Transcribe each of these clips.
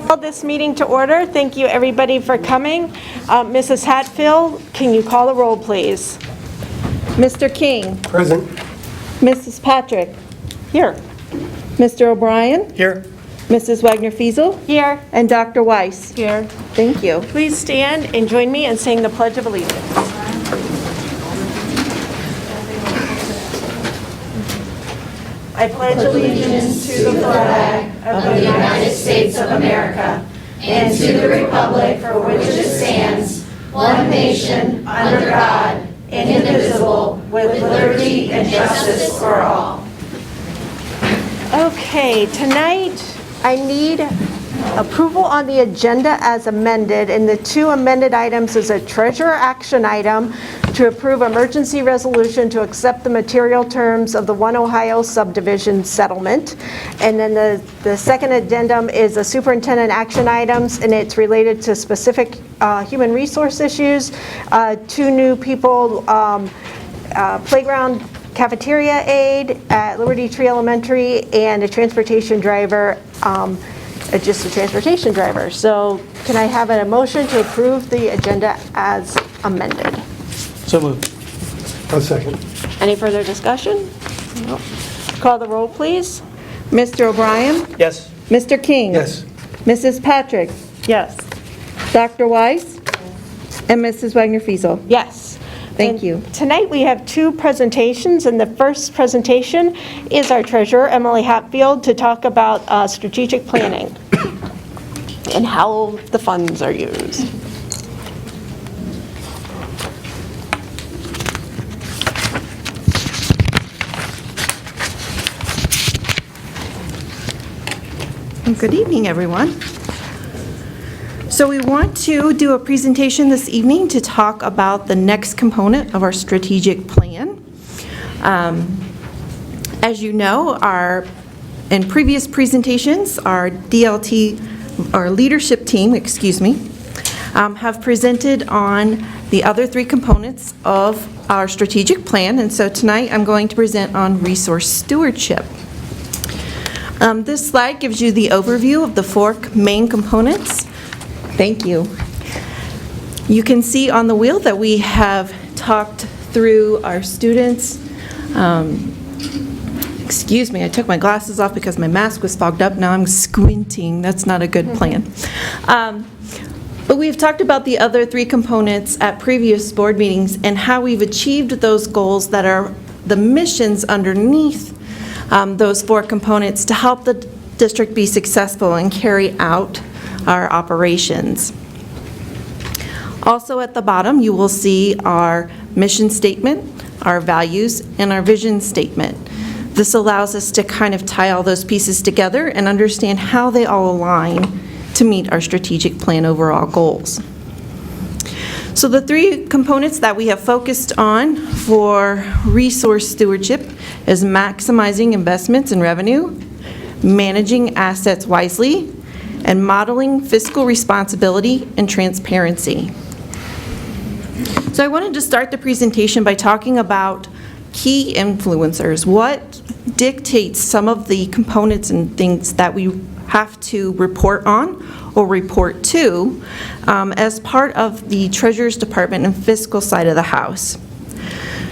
Call this meeting to order. Thank you, everybody, for coming. Mrs. Hatfield, can you call the roll, please? Mr. King. Present. Mrs. Patrick. Here. Mr. O'Brien. Here. Mrs. Wagner-Fiesel. Here. And Dr. Weiss. Here. Thank you. Please stand and join me in saying the Pledge of Allegiance. I pledge allegiance to the flag of the United States of America and to the republic for which it stands, one nation, under God, indivisible, with liberty and justice for all. Okay, tonight I need approval on the agenda as amended, and the two amended items is a treasurer action item to approve emergency resolution to accept the material terms of the One Ohio subdivision settlement. And then the second addendum is a superintendent action items, and it's related to specific human resource issues, 2 new people, playground cafeteria aide at Liberty Tree Elementary, and a transportation driver, just a transportation driver. So can I have a motion to approve the agenda as amended? So moved. I'll second. Any further discussion? No. Call the roll, please. Mr. O'Brien? Yes. Mr. King? Yes. Mrs. Patrick? Yes. Dr. Weiss? And Mrs. Wagner-Fiesel? Yes. Thank you. Tonight we have 2 presentations, and the first presentation is our treasurer, Emily Hatfield, to talk about strategic planning and how the funds are used. Good evening, everyone. So we want to do a presentation this evening to talk about the next component of our strategic plan. As you know, in previous presentations, our leadership team, have presented on the other 3 components of our strategic plan, and so tonight I'm going to present on resource stewardship. This slide gives you the overview of the 4 main components. Thank you. You can see on the wheel that we have talked through our students. Excuse me, I took my glasses off because my mask was fogged up. Now I'm squinting. That's not a good plan. But we've talked about the other 3 components at previous board meetings and how we've achieved those goals that are the missions underneath those 4 components to help the district be successful and carry out our operations. Also at the bottom, you will see our mission statement, our values, and our vision statement. This allows us to kind of tie all those pieces together and understand how they all align to meet our strategic plan overall goals. So the 3 components that we have focused on for resource stewardship is maximizing investments and revenue, managing assets wisely, and modeling fiscal responsibility and transparency. So I wanted to start the presentation by talking about key influencers. What dictates some of the components and things that we have to report on or report to as part of the Treasurer's Department and fiscal side of the house.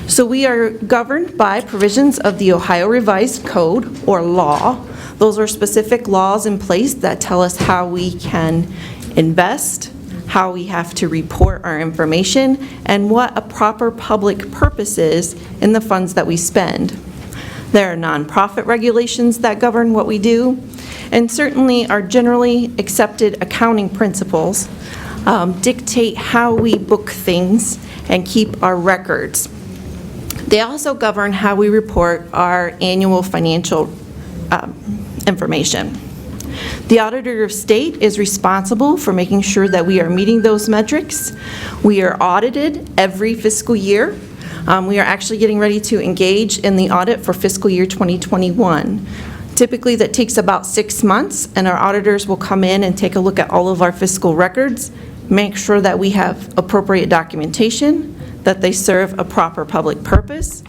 So we are governed by provisions of the Ohio Revised Code, or law. Those are specific laws in place that tell us how we can invest, how we have to report our information, and what a proper public purpose is in the funds that we spend. There are nonprofit regulations that govern what we do, and certainly our generally accepted accounting principles dictate how we book things and keep our records. They also govern how we report our annual financial information. The Auditor of State is responsible for making sure that we are meeting those metrics. We are audited every fiscal year. We are actually getting ready to engage in the audit for fiscal year 2021. Typically, that takes about 6 months, and our auditors will come in and take a look at all of our fiscal records, make sure that we have appropriate documentation, that they serve a proper public purpose,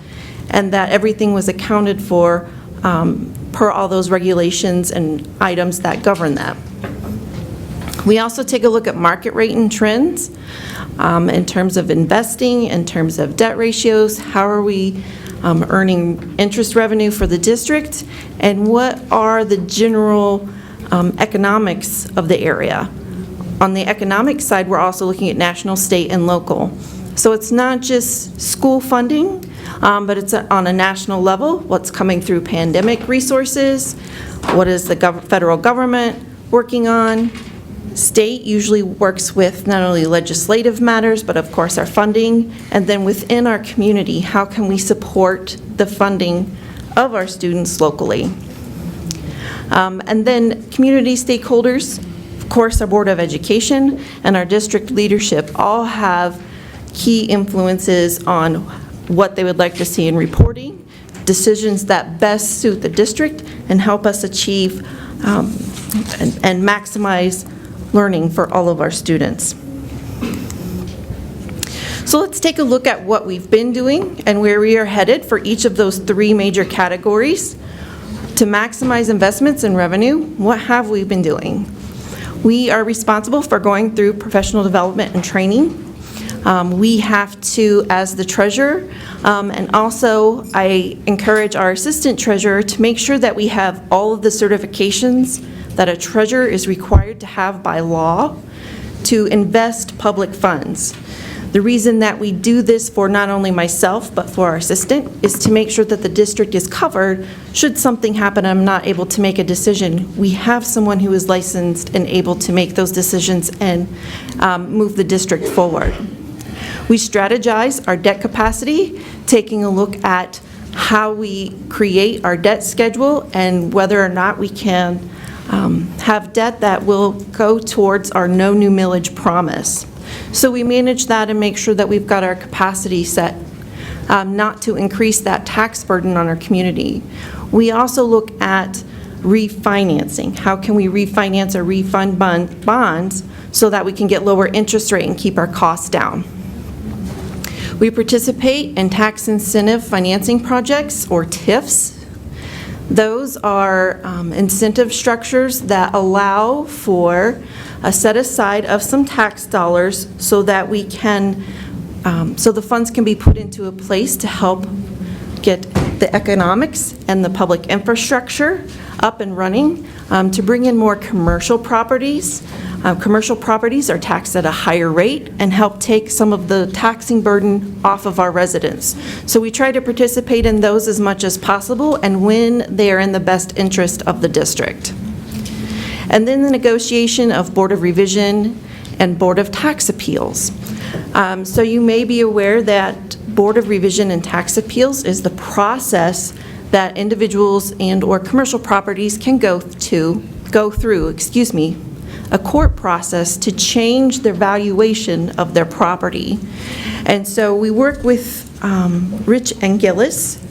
and that everything was accounted for per all those regulations and items that govern that. We also take a look at market rate and trends in terms of investing, in terms of debt ratios, how are we earning interest revenue for the district, and what are the general economics of the area. On the economic side, we're also looking at national, state, and local. So it's not just school funding, but it's on a national level, what's coming through pandemic resources, what is the federal government working on. State usually works with not only legislative matters, but of course our funding, and then within our community, how can we support the funding of our students locally. And then community stakeholders, of course our Board of Education and our district leadership all have key influences on what they would like to see in reporting, decisions that best suit the district and help us achieve and maximize learning for all of our students. So let's take a look at what we've been doing and where we are headed for each of those 3 major categories. To maximize investments and revenue, what have we been doing? We are responsible for going through professional development and training. We have to, as the treasurer, and also I encourage our assistant treasurer to make sure that we have all of the certifications that a treasurer is required to have by law to invest public funds. The reason that we do this for not only myself, but for our assistant, is to make sure that the district is covered should something happen and I'm not able to make a decision. We have someone who is licensed and able to make those decisions and move the district forward. We strategize our debt capacity, taking a look at how we create our debt schedule and whether or not we can have debt that will go towards our no new millage promise. So we manage that and make sure that we've got our capacity set not to increase that tax burden on our community. We also look at refinancing. How can we refinance or refund bonds so that we can get lower interest rate and keep our costs down? We participate in tax incentive financing projects, or TIFs. Those are incentive structures that allow for a set aside of some tax dollars so that we can, so the funds can be put into a place to help get the economics and the public infrastructure up and running, to bring in more commercial properties. Commercial properties are taxed at a higher rate and help take some of the taxing burden off of our residents. So we try to participate in those as much as possible and when they are in the best interest of the district. And then the negotiation of Board of Revision and Board of Tax Appeals. So you may be aware that Board of Revision and Tax Appeals is the process that individuals and or commercial properties can go through, a court process to change their valuation of their property. And so we work with Rich and Gillis,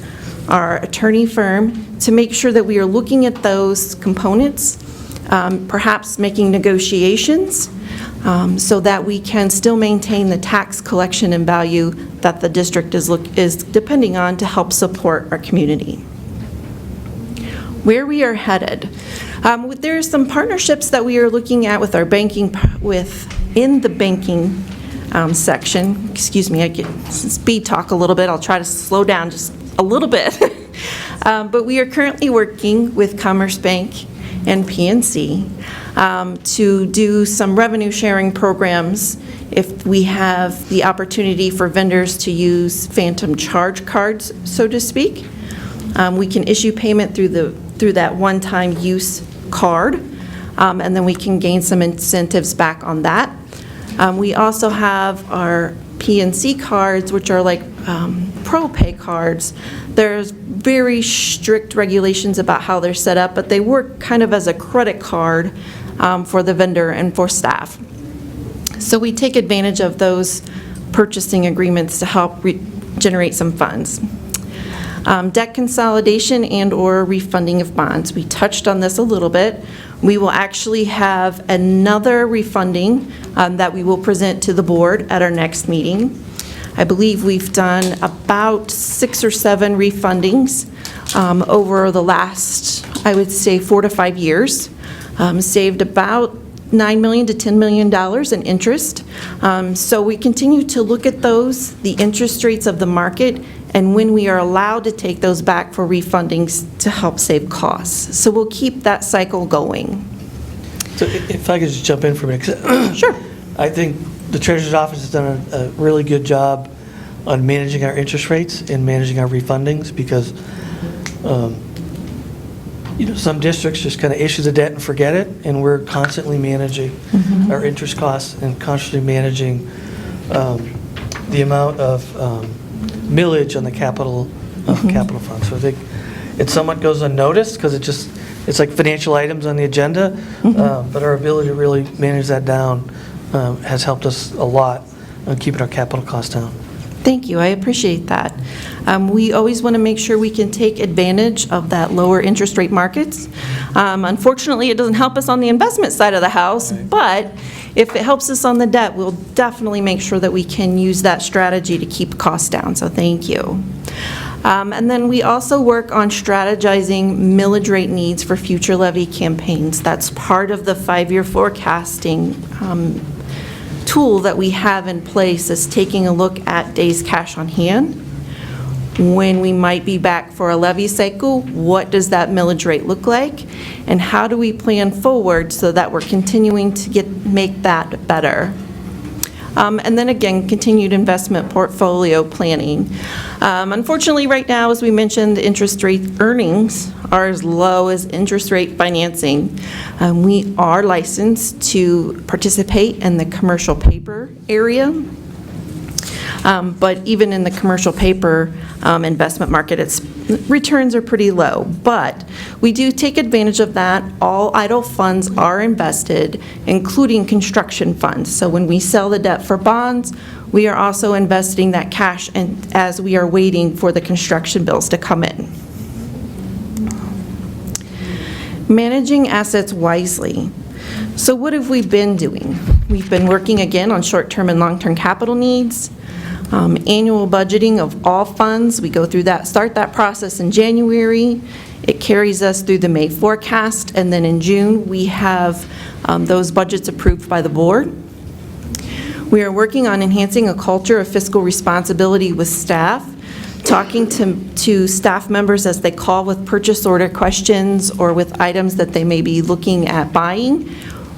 our attorney firm, to make sure that we are looking at those components, perhaps making negotiations so that we can still maintain the tax collection and value that the district is depending on to help support our community. Where we are headed. There are some partnerships that we are looking at with our banking, in the banking section. Excuse me, I get speed talk a little bit. I'll try to slow down just a little bit. But we are currently working with Commerce Bank and PNC to do some revenue sharing programs if we have the opportunity for vendors to use phantom charge cards, so to speak. We can issue payment through that one-time use card, and then we can gain some incentives back on that. We also have our PNC cards, which are like ProPay cards. There's very strict regulations about how they're set up, but they work kind of as a credit card for the vendor and for staff. So we take advantage of those purchasing agreements to help generate some funds. Debt consolidation and or refunding of bonds. We touched on this a little bit. We will actually have another refunding that we will present to the board at our next meeting. I believe we've done about 6 or 7 refundings over the last, I would say, 4 to 5 years. Saved about $9 million to $10 million in interest. So we continue to look at those, the interest rates of the market, and when we are allowed to take those back for refundings to help save costs. So we'll keep that cycle going. So if I could just jump in for a minute. 'Cause Sure. I think the Treasurer's Office has done a really good job on managing our interest rates and managing our refundings because, some districts just kind of issue the debt and forget it, and we're constantly managing our interest costs and constantly managing the amount of millage on the capital fund. So I think it somewhat goes unnoticed because it's like financial items on the agenda, but our ability to really manage that down has helped us a lot on keeping our capital costs down. Thank you, I appreciate that. We always want to make sure we can take advantage of that lower interest rate markets. Unfortunately, it doesn't help us on the investment side of the house, but if it helps us on the debt, we'll definitely make sure that we can use that strategy to keep costs down, so thank you. And then we also work on strategizing millage rate needs for future levy campaigns. That's part of the 5-year forecasting tool that we have in place, is taking a look at days cash on hand. When we might be back for a levy cycle, what does that millage rate look like? And how do we plan forward so that we're continuing to make that better? And then again, continued investment portfolio planning. Unfortunately, right now, as we mentioned, interest rate earnings are as low as interest rate financing. We are licensed to participate in the commercial paper area. But even in the commercial paper investment market, returns are pretty low. But we do take advantage of that. All idle funds are invested, including construction funds. So when we sell the debt for bonds, we are also investing that cash as we are waiting for the construction bills to come in. Managing assets wisely. So what have we been doing? We've been working again on short-term and long-term capital needs. Annual budgeting of all funds. We go through that, start that process in January. It carries us through the May forecast, and then in June, we have those budgets approved by the board. We are working on enhancing a culture of fiscal responsibility with staff, talking to staff members as they call with purchase order questions or with items that they may be looking at buying.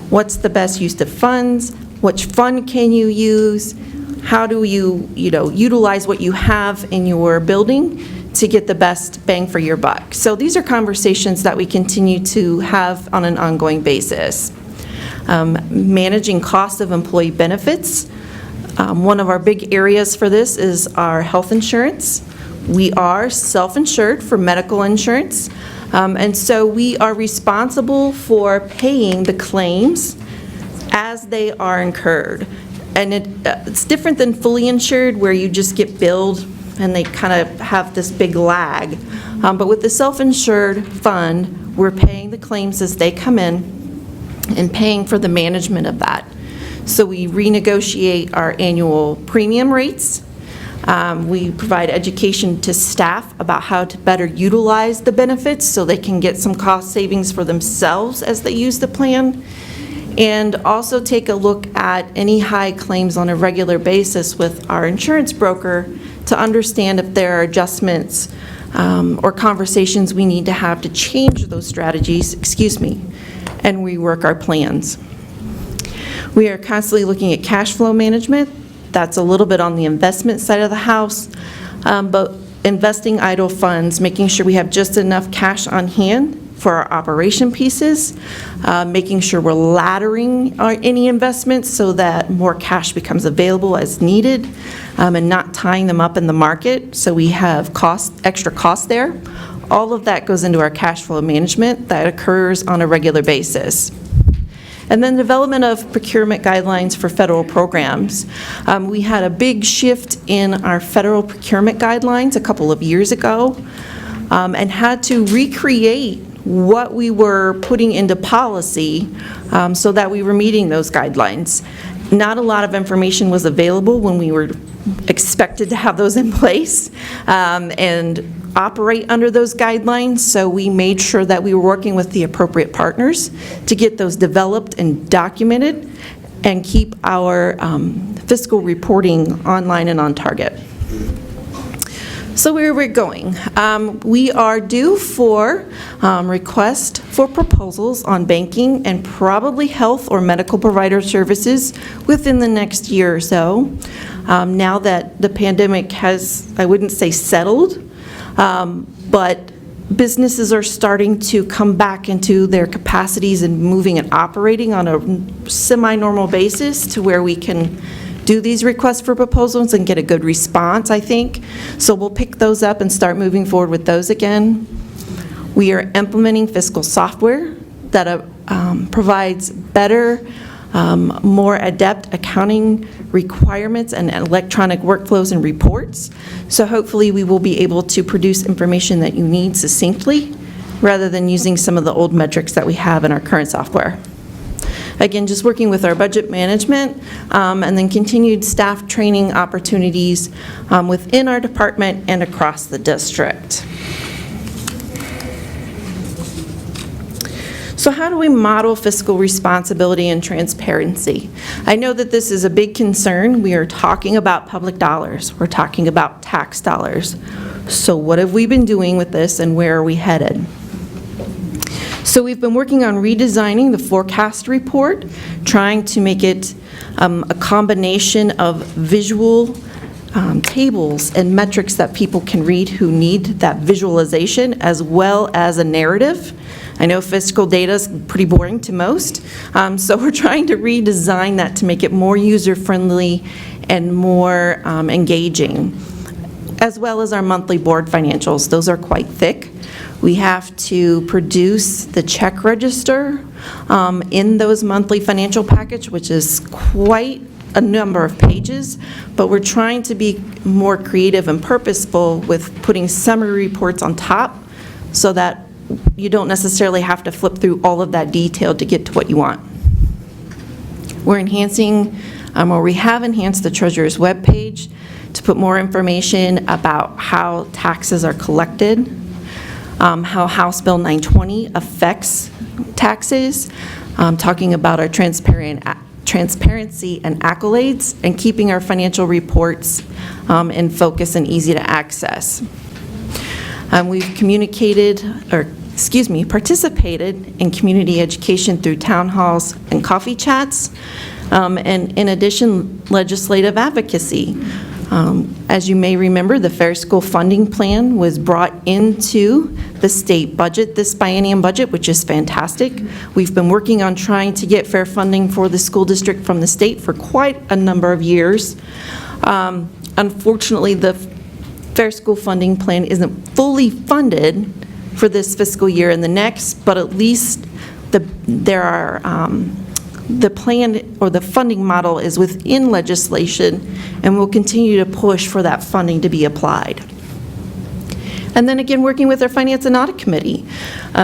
What's the best use of funds? Which fund can you use? How do you utilize what you have in your building to get the best bang for your buck? So these are conversations that we continue to have on an ongoing basis. Managing cost of employee benefits. One of our big areas for this is our health insurance. We are self-insured for medical insurance, and so we are responsible for paying the claims as they are incurred. And it's different than fully insured, where you just get billed and they kind of have this big lag. But with the self-insured fund, we're paying the claims as they come in and paying for the management of that. So we renegotiate our annual premium rates. We provide education to staff about how to better utilize the benefits so they can get some cost savings for themselves as they use the plan. And also take a look at any high claims on a regular basis with our insurance broker to understand if there are adjustments or conversations we need to have to change those strategies, and rework our plans. We are constantly looking at cash flow management. That's a little bit on the investment side of the house, but investing idle funds, making sure we have just enough cash on hand for our operation pieces, making sure we're laddering any investments so that more cash becomes available as needed, and not tying them up in the market so we have extra cost there. All of that goes into our cash flow management that occurs on a regular basis. And then development of procurement guidelines for federal programs. We had a big shift in our federal procurement guidelines a couple of years ago, and had to recreate what we were putting into policy so that we were meeting those guidelines. Not a lot of information was available when we were expected to have those in place, and operate under those guidelines, so we made sure that we were working with the appropriate partners to get those developed and documented and keep our fiscal reporting online and on target. So where we're going, we are due for request for proposals on banking and probably health or medical provider services within the next year or so. Now that the pandemic has, I wouldn't say settled, but businesses are starting to come back into their capacities and moving and operating on a semi-normal basis to where we can do these requests for proposals and get a good response, I think. So we'll pick those up and start moving forward with those again. We are implementing fiscal software that provides better, more adept accounting requirements and electronic workflows and reports. So hopefully we will be able to produce information that you need succinctly rather than using some of the old metrics that we have in our current software. Again, just working with our budget management and then continued staff training opportunities within our department and across the district. So how do we model fiscal responsibility and transparency? I know that this is a big concern. We are talking about public dollars. We're talking about tax dollars. So what have we been doing with this and where are we headed? So we've been working on redesigning the forecast report, trying to make it a combination of visual tables and metrics that people can read who need that visualization, as well as a narrative. I know fiscal data is pretty boring to most, so we're trying to redesign that to make it more user-friendly and more engaging, as well as our monthly board financials. Those are quite thick. We have to produce the check register in those monthly financial package, which is quite a number of pages, but we're trying to be more creative and purposeful with putting summary reports on top so that you don't necessarily have to flip through all of that detail to get to what you want. We're enhancing, or we have enhanced the Treasurer's webpage to put more information about how taxes are collected, how House Bill 920 affects taxes, talking about our transparency and accolades, and keeping our financial reports in focus and easy to access. We've participated in community education through town halls and coffee chats, and in addition, legislative advocacy. As you may remember, the Fair School Funding Plan was brought into the state budget, this biennium budget, which is fantastic. We've been working on trying to get fair funding for the school district from the state for quite a number of years. Unfortunately, the Fair School Funding Plan isn't fully funded for this fiscal year and the next, but at least the plan or the funding model is within legislation, and we'll continue to push for that funding to be applied. And then again, working with our Finance and Audit Committee.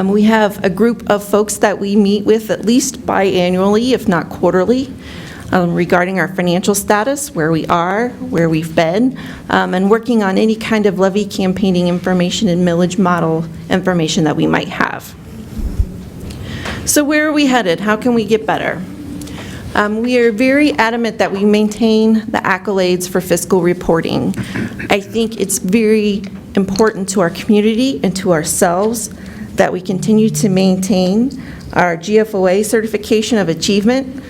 We have a group of folks that we meet with at least biannually, if not quarterly, regarding our financial status, where we are, where we've been, and working on any kind of levy campaigning information and millage model information that we might have. So where are we headed? How can we get better? We are very adamant that we maintain the accolades for fiscal reporting. I think it's very important to our community and to ourselves that we continue to maintain our GFOA certification of achievement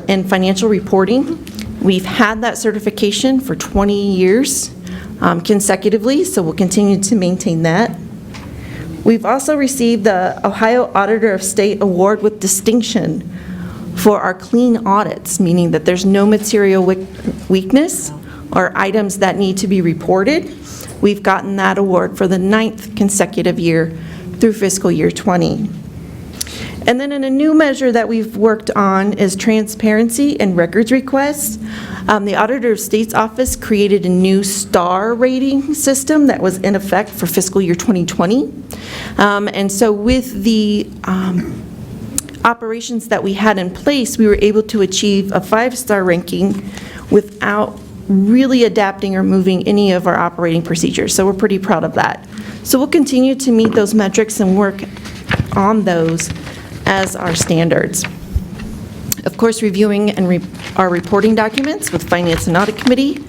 in financial reporting. We've had that certification for 20 years consecutively, so we'll continue to maintain that. We've also received the Ohio Auditor of State Award with distinction for our clean audits, meaning that there's no material weakness or items that need to be reported. We've gotten that award for the 9th consecutive year through fiscal year 20. And then in a new measure that we've worked on is transparency and records requests. The Auditor of State's office created a new star rating system that was in effect for fiscal year 2020. And so with the operations that we had in place, we were able to achieve a 5-star ranking without really adapting or moving any of our operating procedures. So we're pretty proud of that. So we'll continue to meet those metrics and work on those as our standards. Of course, reviewing our reporting documents with Finance and Audit Committee,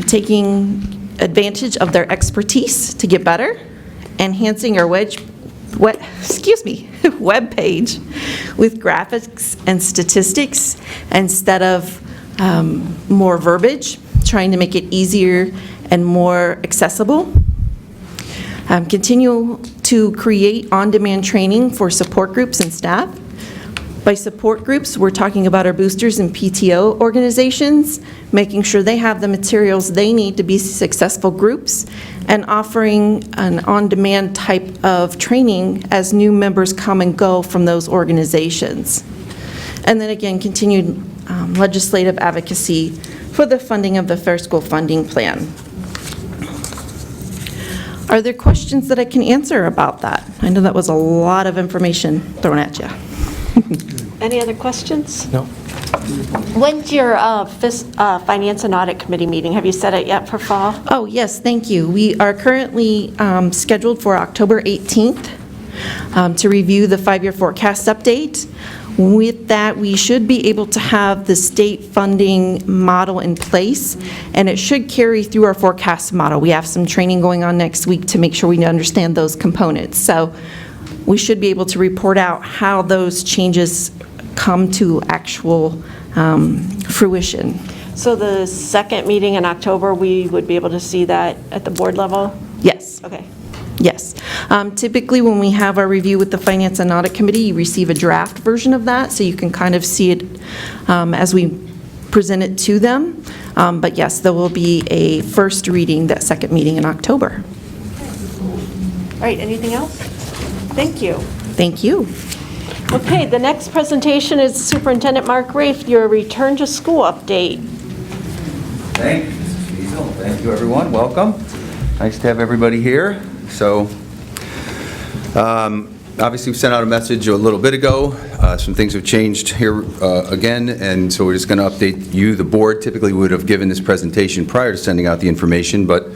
taking advantage of their expertise to get better, enhancing our web page with graphics and statistics instead of more verbiage, trying to make it easier and more accessible. Continue to create on-demand training for support groups and staff. By support groups, we're talking about our boosters and PTO organizations, making sure they have the materials they need to be successful groups, and offering an on-demand type of training as new members come and go from those organizations. And then again, continued legislative advocacy for the funding of the Fair School Funding Plan. Are there questions that I can answer about that? I know that was a lot of information thrown at you. Any other questions? No. When's your Finance and Audit Committee meeting? Have you set it yet for fall? Oh, yes, thank you. We are currently scheduled for October 18th to review the 5-year forecast update. With that, we should be able to have the state funding model in place, and it should carry through our forecast model. We have some training going on next week to make sure we understand those components. So we should be able to report out how those changes come to actual fruition. So the second meeting in October, we would be able to see that at the board level? Yes. Okay. Yes. Typically, when we have our review with the Finance and Audit Committee, you receive a draft version of that, so you can kind of see it as we present it to them. But yes, there will be a first reading, that second meeting in October. All right, anything else? Thank you. Thank you. Okay, the next presentation is Superintendent Mark Rafe, your return to school update. Thank you, Mrs. Fiesel. Thank you, everyone. Welcome. Nice to have everybody here. So, obviously, we sent out a message a little bit ago. Some things have changed here again, and so we're just going to update you. The board typically would have given this presentation prior to sending out the information, but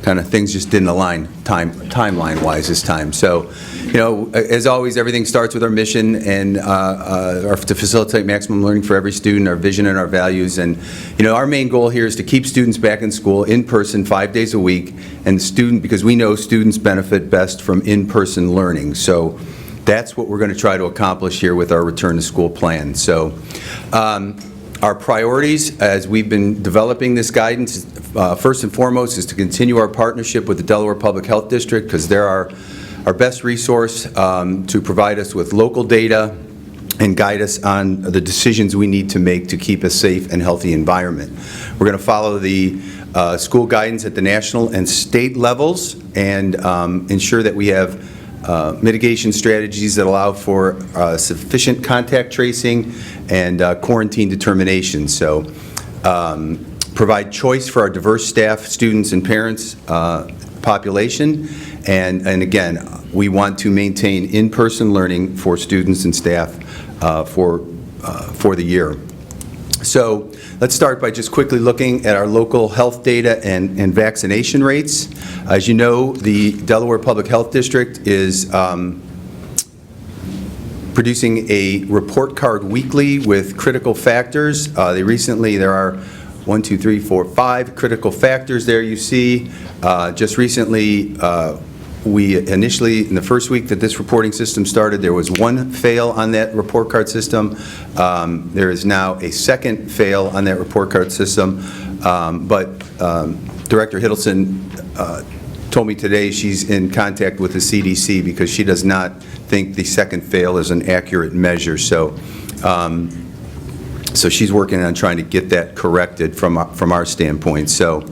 kind of things just didn't align timeline-wise this time. So, you know, as always, everything starts with our mission and to facilitate maximum learning for every student, our vision and our values. And, you know, our main goal here is to keep students back in school in person 5 days a week, and because we know students benefit best from in-person learning. So that's what we're going to try to accomplish here with our return to school plan. So our priorities as we've been developing this guidance, first and foremost, is to continue our partnership with the Delaware Public Health District, because they're our best resource to provide us with local data and guide us on the decisions we need to make to keep a safe and healthy environment. We're going to follow the school guidance at the national and state levels and ensure that we have mitigation strategies that allow for sufficient contact tracing and quarantine determination. So provide choice for our diverse staff, students, and parents population. And again, we want to maintain in-person learning for students and staff for the year. So let's start by just quickly looking at our local health data and vaccination rates. As you know, the Delaware Public Health District is producing a report card weekly with critical factors. There are 1, 2, 3, 4, 5 critical factors there you see. Just recently, we initially, in the first week that this reporting system started, there was 1 fail on that report card system. There is now a second fail on that report card system. But Director Hiddleston told me today she's in contact with the CDC because she does not think the second fail is an accurate measure. So she's working on trying to get that corrected from our standpoint. So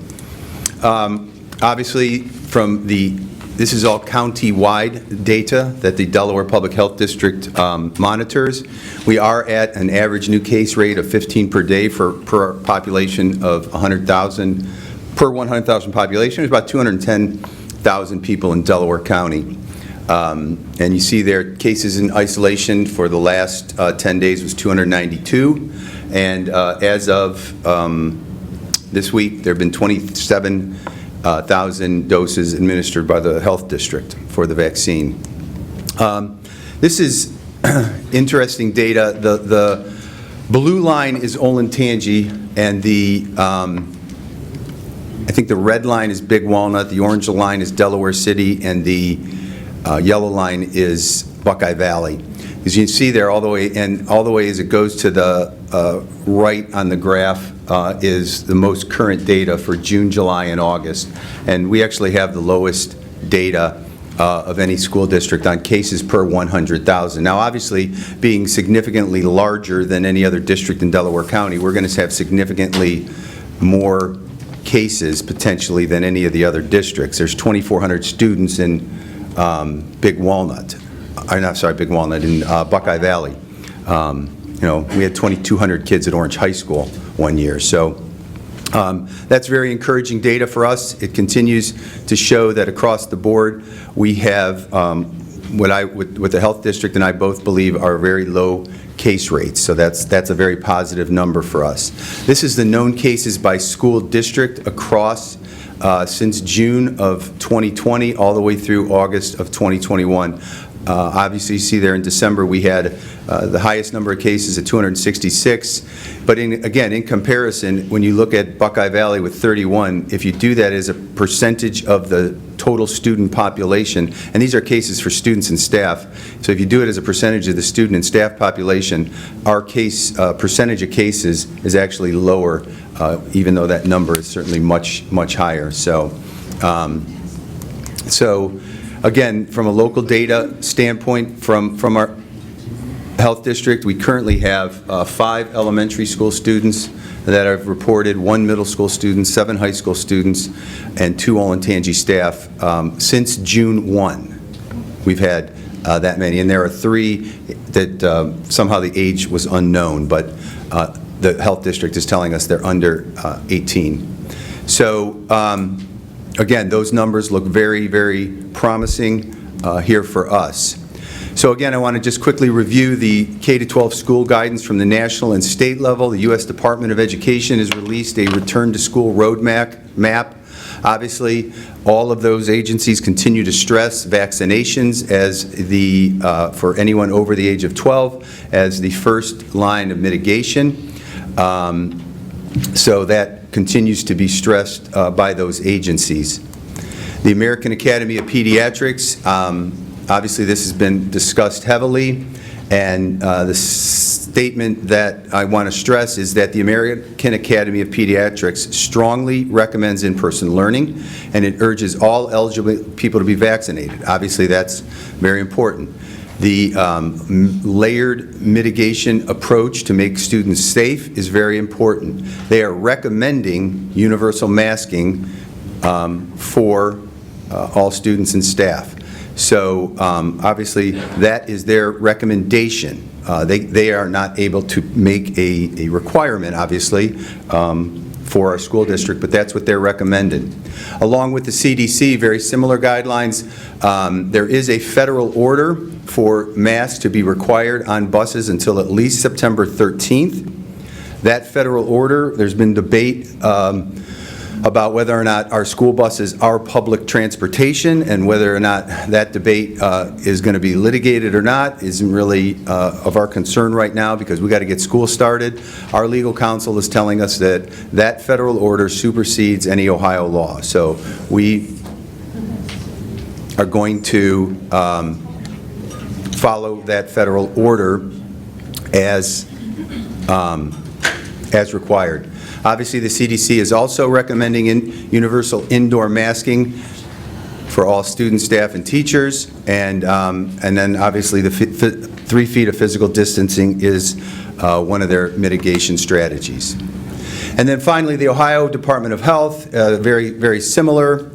obviously this is all county-wide data that the Delaware Public Health District monitors. We are at an average new case rate of 15 per day per population of 100,000. Per 100,000 population, there's about 210,000 people in Delaware County. And you see there cases in isolation for the last 10 days was 292. And as of this week, there have been 27 1,000 doses administered by the health district for the vaccine. This is interesting data. The blue line is Olentangy, and I think the red line is Big Walnut, the orange line is Delaware City, and the yellow line is Buckeye Valley. As you can see there, all the way as it goes to the right on the graph is the most current data for June, July, and August. And we actually have the lowest data of any school district on cases per 100,000. Now, obviously, being significantly larger than any other district in Delaware County, we're going to have significantly more cases potentially than any of the other districts. There's 2,400 students in Big Walnut. Big Walnut in Buckeye Valley. We had 2,200 kids at Orange High School one year. So that's very encouraging data for us. It continues to show that across the board we have what the health district and I both believe are very low case rates. So that's a very positive number for us. This is the known cases by school district across since June of 2020 all the way through August of 2021. Obviously, you see there in December we had the highest number of cases at 266. But again, in comparison, when you look at Buckeye Valley with 31, if you do that as a percentage of the total student population, and these are cases for students and staff, so if you do it as a percentage of the student and staff population, our percentage of cases is actually lower, even though that number is certainly much, much higher. So again, from a local data standpoint, from our health district, we currently have 5 elementary school students that have reported, 1 middle school student, 7 high school students, and 2 Olentangy staff. Since June 1, we've had that many, and there are 3 that somehow the age was unknown, but the health district is telling us they're under 18. So again, those numbers look very, very promising here for us. So again, I want to just quickly review the K-12 school guidance from the national and state level. The U.S. Department of Education has released a return-to-school roadmap. Obviously, all of those agencies continue to stress vaccinations as for anyone over the age of 12 as the first line of mitigation. So that continues to be stressed by those agencies. The American Academy of Pediatrics, obviously this has been discussed heavily, and the statement that I want to stress is that the American Academy of Pediatrics strongly recommends in-person learning, and it urges all eligible people to be vaccinated. Obviously that's very important. The layered mitigation approach to make students safe is very important. They are recommending universal masking for all students and staff. So obviously that is their recommendation. They are not able to make a requirement, obviously, for our school district, but that's what they're recommended. Along with the CDC, very similar guidelines, there is a federal order for masks to be required on buses until at least September 13th. That federal order, there's been debate about whether or not our school buses are public transportation, and whether or not that debate is going to be litigated or not isn't really of our concern right now, because we got to get school started. Our legal counsel is telling us that that federal order supersedes any Ohio law. So we are going to follow that federal order as required. Obviously, the CDC is also recommending universal indoor masking for all students, staff, and teachers, and then obviously the 3 feet of physical distancing is one of their mitigation strategies. And then finally, the Ohio Department of Health, very, very similar,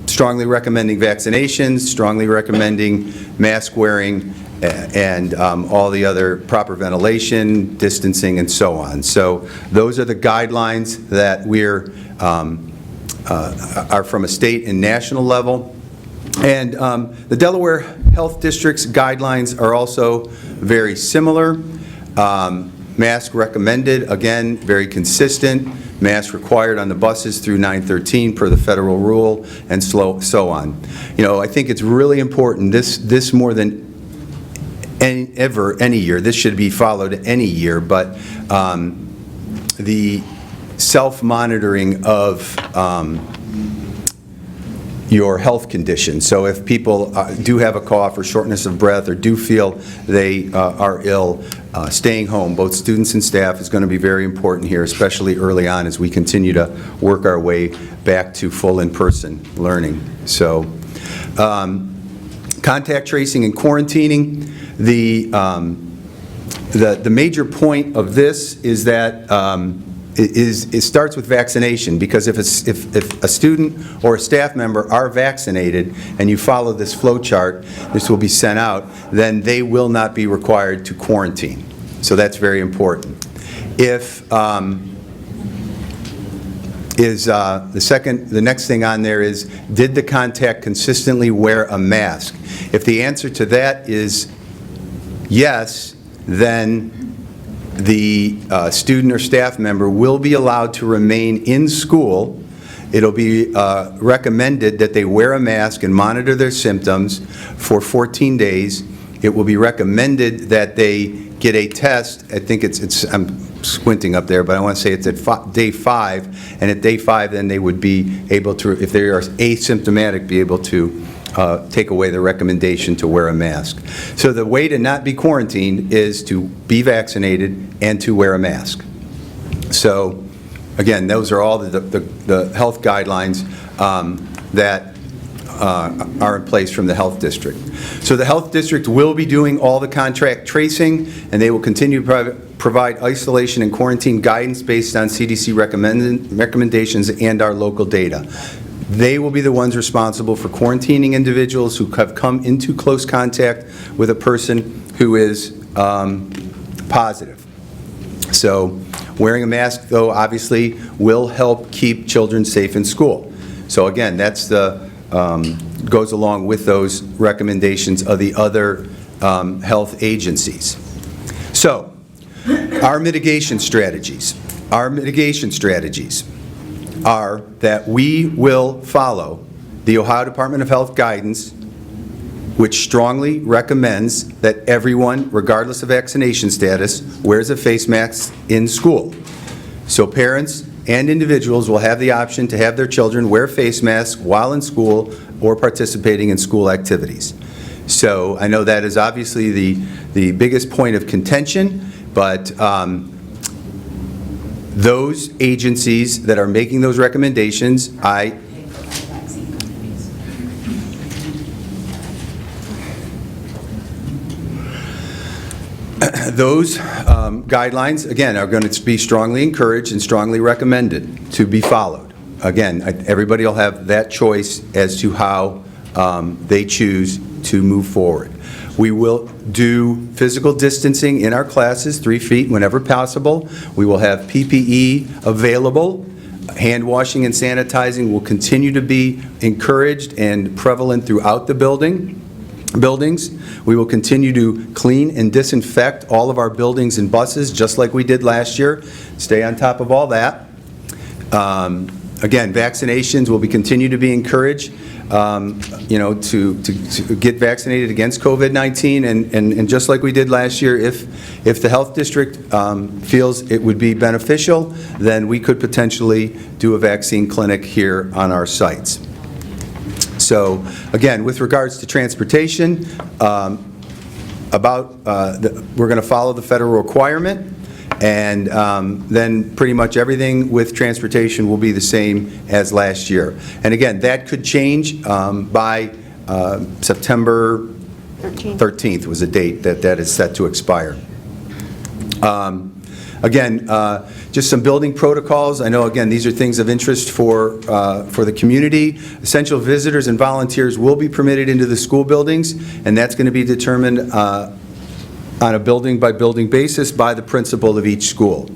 strongly recommending vaccinations, strongly recommending mask wearing, and all the other proper ventilation, distancing, and so on. So those are the guidelines that are from a state and national level. And the Delaware Health District's guidelines are also very similar. Mask recommended, again, very consistent. Mask required on the buses through 9/13 per the federal rule, and so on. I think it's really important, this more than any year, this should be followed any year, but the self-monitoring of your health condition. So if people do have a cough or shortness of breath or do feel they are ill, staying home, both students and staff, is going to be very important here, especially early on as we continue to work our way back to full in-person learning. So contact tracing and quarantining, the major point of this is that it starts with vaccination, because if a student or a staff member are vaccinated and you follow this flow chart, this will be sent out, then they will not be required to quarantine. So that's very important. If the next thing on there is, did the contact consistently wear a mask? If the answer to that is yes, then the student or staff member will be allowed to remain in school. It'll be recommended that they wear a mask and monitor their symptoms for 14 days. It will be recommended that they get a test. I think I'm squinting up there, but I want to say it's at day 5, and at day 5 then they would be able to, if they are asymptomatic, be able to take away the recommendation to wear a mask. So the way to not be quarantined is to be vaccinated and to wear a mask. So again, those are all the health guidelines that are in place from the health district. So the health district will be doing all the contact tracing, and they will continue to provide isolation and quarantine guidance based on CDC recommendations and our local data. They will be the ones responsible for quarantining individuals who have come into close contact with a person who is positive. So wearing a mask, though, obviously will help keep children safe in school. So again, that's goes along with those recommendations of the other health agencies. So our mitigation strategies are that we will follow the Ohio Department of Health guidance, which strongly recommends that everyone, regardless of vaccination status, wears a face mask in school. So parents and individuals will have the option to have their children wear face masks while in school or participating in school activities. So I know that is obviously the biggest point of contention, but those agencies that are making those recommendations, those guidelines, again, are going to be strongly encouraged and strongly recommended to be followed. Again, everybody will have that choice as to how they choose to move forward. We will do physical distancing in our classes, 3 feet whenever possible. We will have PPE available. Hand washing and sanitizing will continue to be encouraged and prevalent throughout the buildings. We will continue to clean and disinfect all of our buildings and buses, just like we did last year. Stay on top of all that. Again, vaccinations will continue to be encouraged, to get vaccinated against COVID-19, and just like we did last year, if the health district feels it would be beneficial, then we could potentially do a vaccine clinic here on our sites. So again, with regards to transportation, we're going to follow the federal requirement, and then pretty much everything with transportation will be the same as last year. And again, that could change by September 13th was the date that is set to expire. Again, just some building protocols. I know, again, these are things of interest for the community. Essential visitors and volunteers will be permitted into the school buildings, and that's going to be determined on a building-by-building basis by the principal of each school.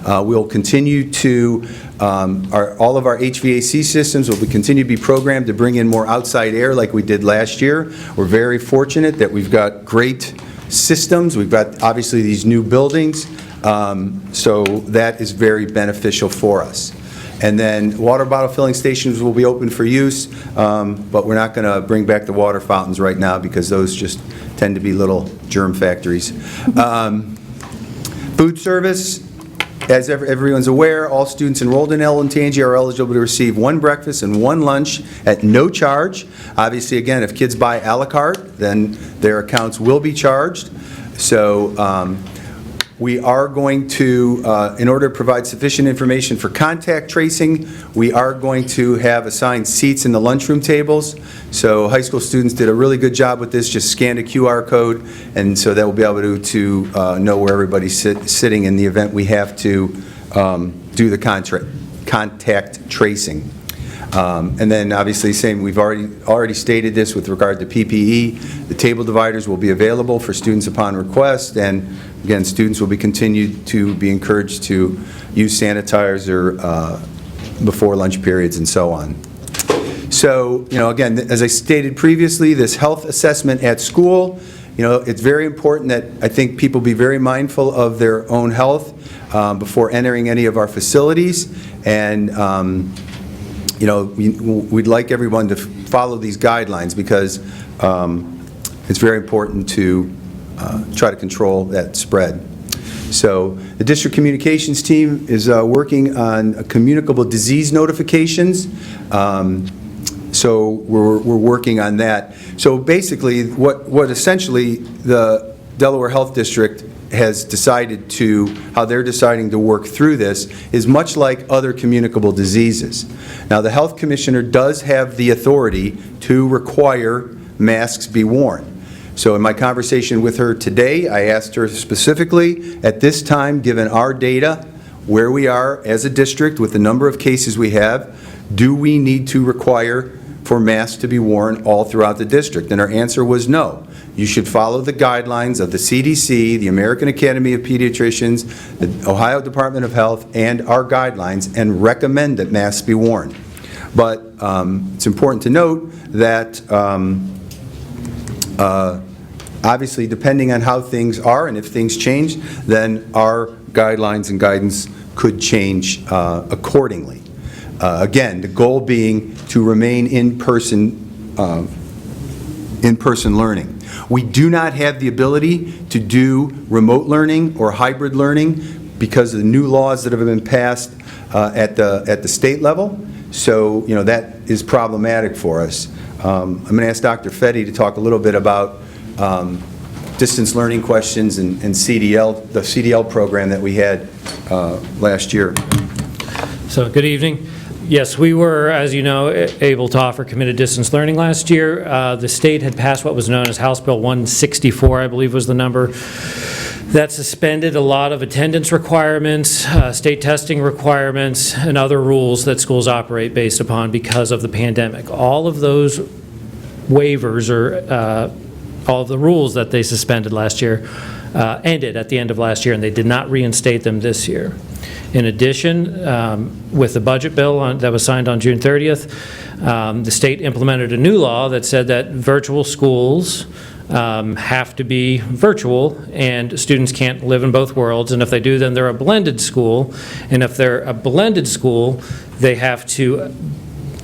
We'll continue to, all of our HVAC systems will continue to be programmed to bring in more outside air like we did last year. We're very fortunate that we've got great systems. We've got, obviously, these new buildings. So that is very beneficial for us. And then water bottle filling stations will be open for use, but we're not going to bring back the water fountains right now because those just tend to be little germ factories. Food service, as everyone's aware, all students enrolled in Olentangy are eligible to receive 1 breakfast and 1 lunch at no charge. Obviously, again, if kids buy a la carte, then their accounts will be charged. So we are going to, in order to provide sufficient information for contact tracing, we are going to have assigned seats in the lunchroom tables. So high school students did a really good job with this, just scanned a QR code, and so that we'll be able to know where everybody's sitting in the event we have to do the contact tracing. And then obviously same, we've already stated this with regard to PPE. The table dividers will be available for students upon request, and again, students will be continued to be encouraged to use sanitizer before lunch periods and so on. So, again, as I stated previously, this health assessment at school, it's very important that I think people be very mindful of their own health before entering any of our facilities, and we'd like everyone to follow these guidelines because it's very important to try to control that spread. So the district communications team is working on communicable disease notifications. So we're working on that. So basically, what essentially the Delaware Health District has decided to, how they're deciding to work through this, is much like other communicable diseases. Now, the health commissioner does have the authority to require masks be worn. So in my conversation with her today, I asked her specifically, at this time, given our data, where we are as a district with the number of cases we have, do we need to require for masks to be worn all throughout the district? And her answer was no. You should follow the guidelines of the CDC, the American Academy of Pediatricians, the Ohio Department of Health, and our guidelines, and recommend that masks be worn. But it's important to note that obviously, depending on how things are and if things change, then our guidelines and guidance could change accordingly. Again, the goal being to remain in-person learning. We do not have the ability to do remote learning or hybrid learning because of the new laws that have been passed at the state level. So, that is problematic for us. I'm going to ask Dr. Fetty to talk a little bit about distance learning questions and CDL, the CDL program that we had last year. So, good evening. Yes, we were, as you know, able to offer committed distance learning last year. The state had passed what was known as House Bill 164, I believe was the number, that suspended a lot of attendance requirements, state testing requirements, and other rules that schools operate based upon because of the pandemic. All of those waivers or all of the rules that they suspended last year ended at the end of last year, and they did not reinstate them this year. In addition, with the budget bill that was signed on June 30th, the state implemented a new law that said that virtual schools have to be virtual, and students can't live in both worlds, and if they do, then they're a blended school, and if they're a blended school, they have to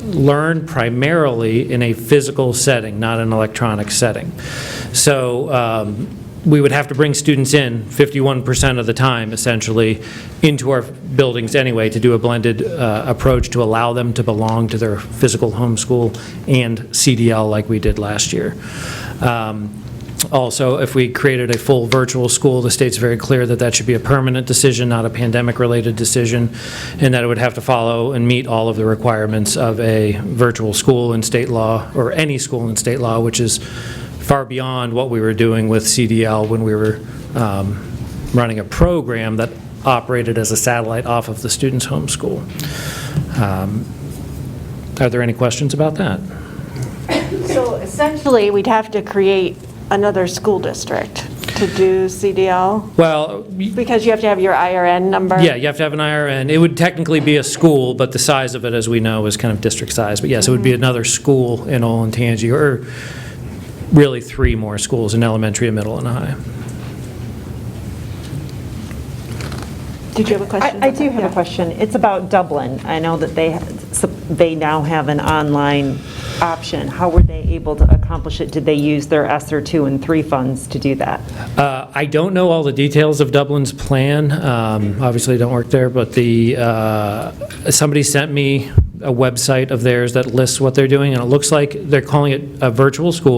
learn primarily in a physical setting, not an electronic setting. So we would have to bring students in 51% of the time, essentially, into our buildings anyway to do a blended approach to allow them to belong to their physical home school and CDL like we did last year. Also, if we created a full virtual school, the state's very clear that that should be a permanent decision, not a pandemic-related decision, and that it would have to follow and meet all of the requirements of a virtual school in state law, or any school in state law, which is far beyond what we were doing with CDL when we were running a program that operated as a satellite off of the student's home school. Are there any questions about that? So essentially, we'd have to create another school district to do CDL? Well, Because you have to have your IRN number? yeah, you have to have an IRN. It would technically be a school, but the size of it, as we know, is kind of district size. But yes, it would be another school in Olentangy, or really 3 more schools, in elementary, middle, and high. Did you have a question? I do have a question. It's about Dublin. I know that they now have an online option. How were they able to accomplish it? Did they use their ESSER 2 and 3 funds to do that? I don't know all the details of Dublin's plan. Obviously, I don't work there, but somebody sent me a website of theirs that lists what they're doing, and it looks like they're calling it a virtual school,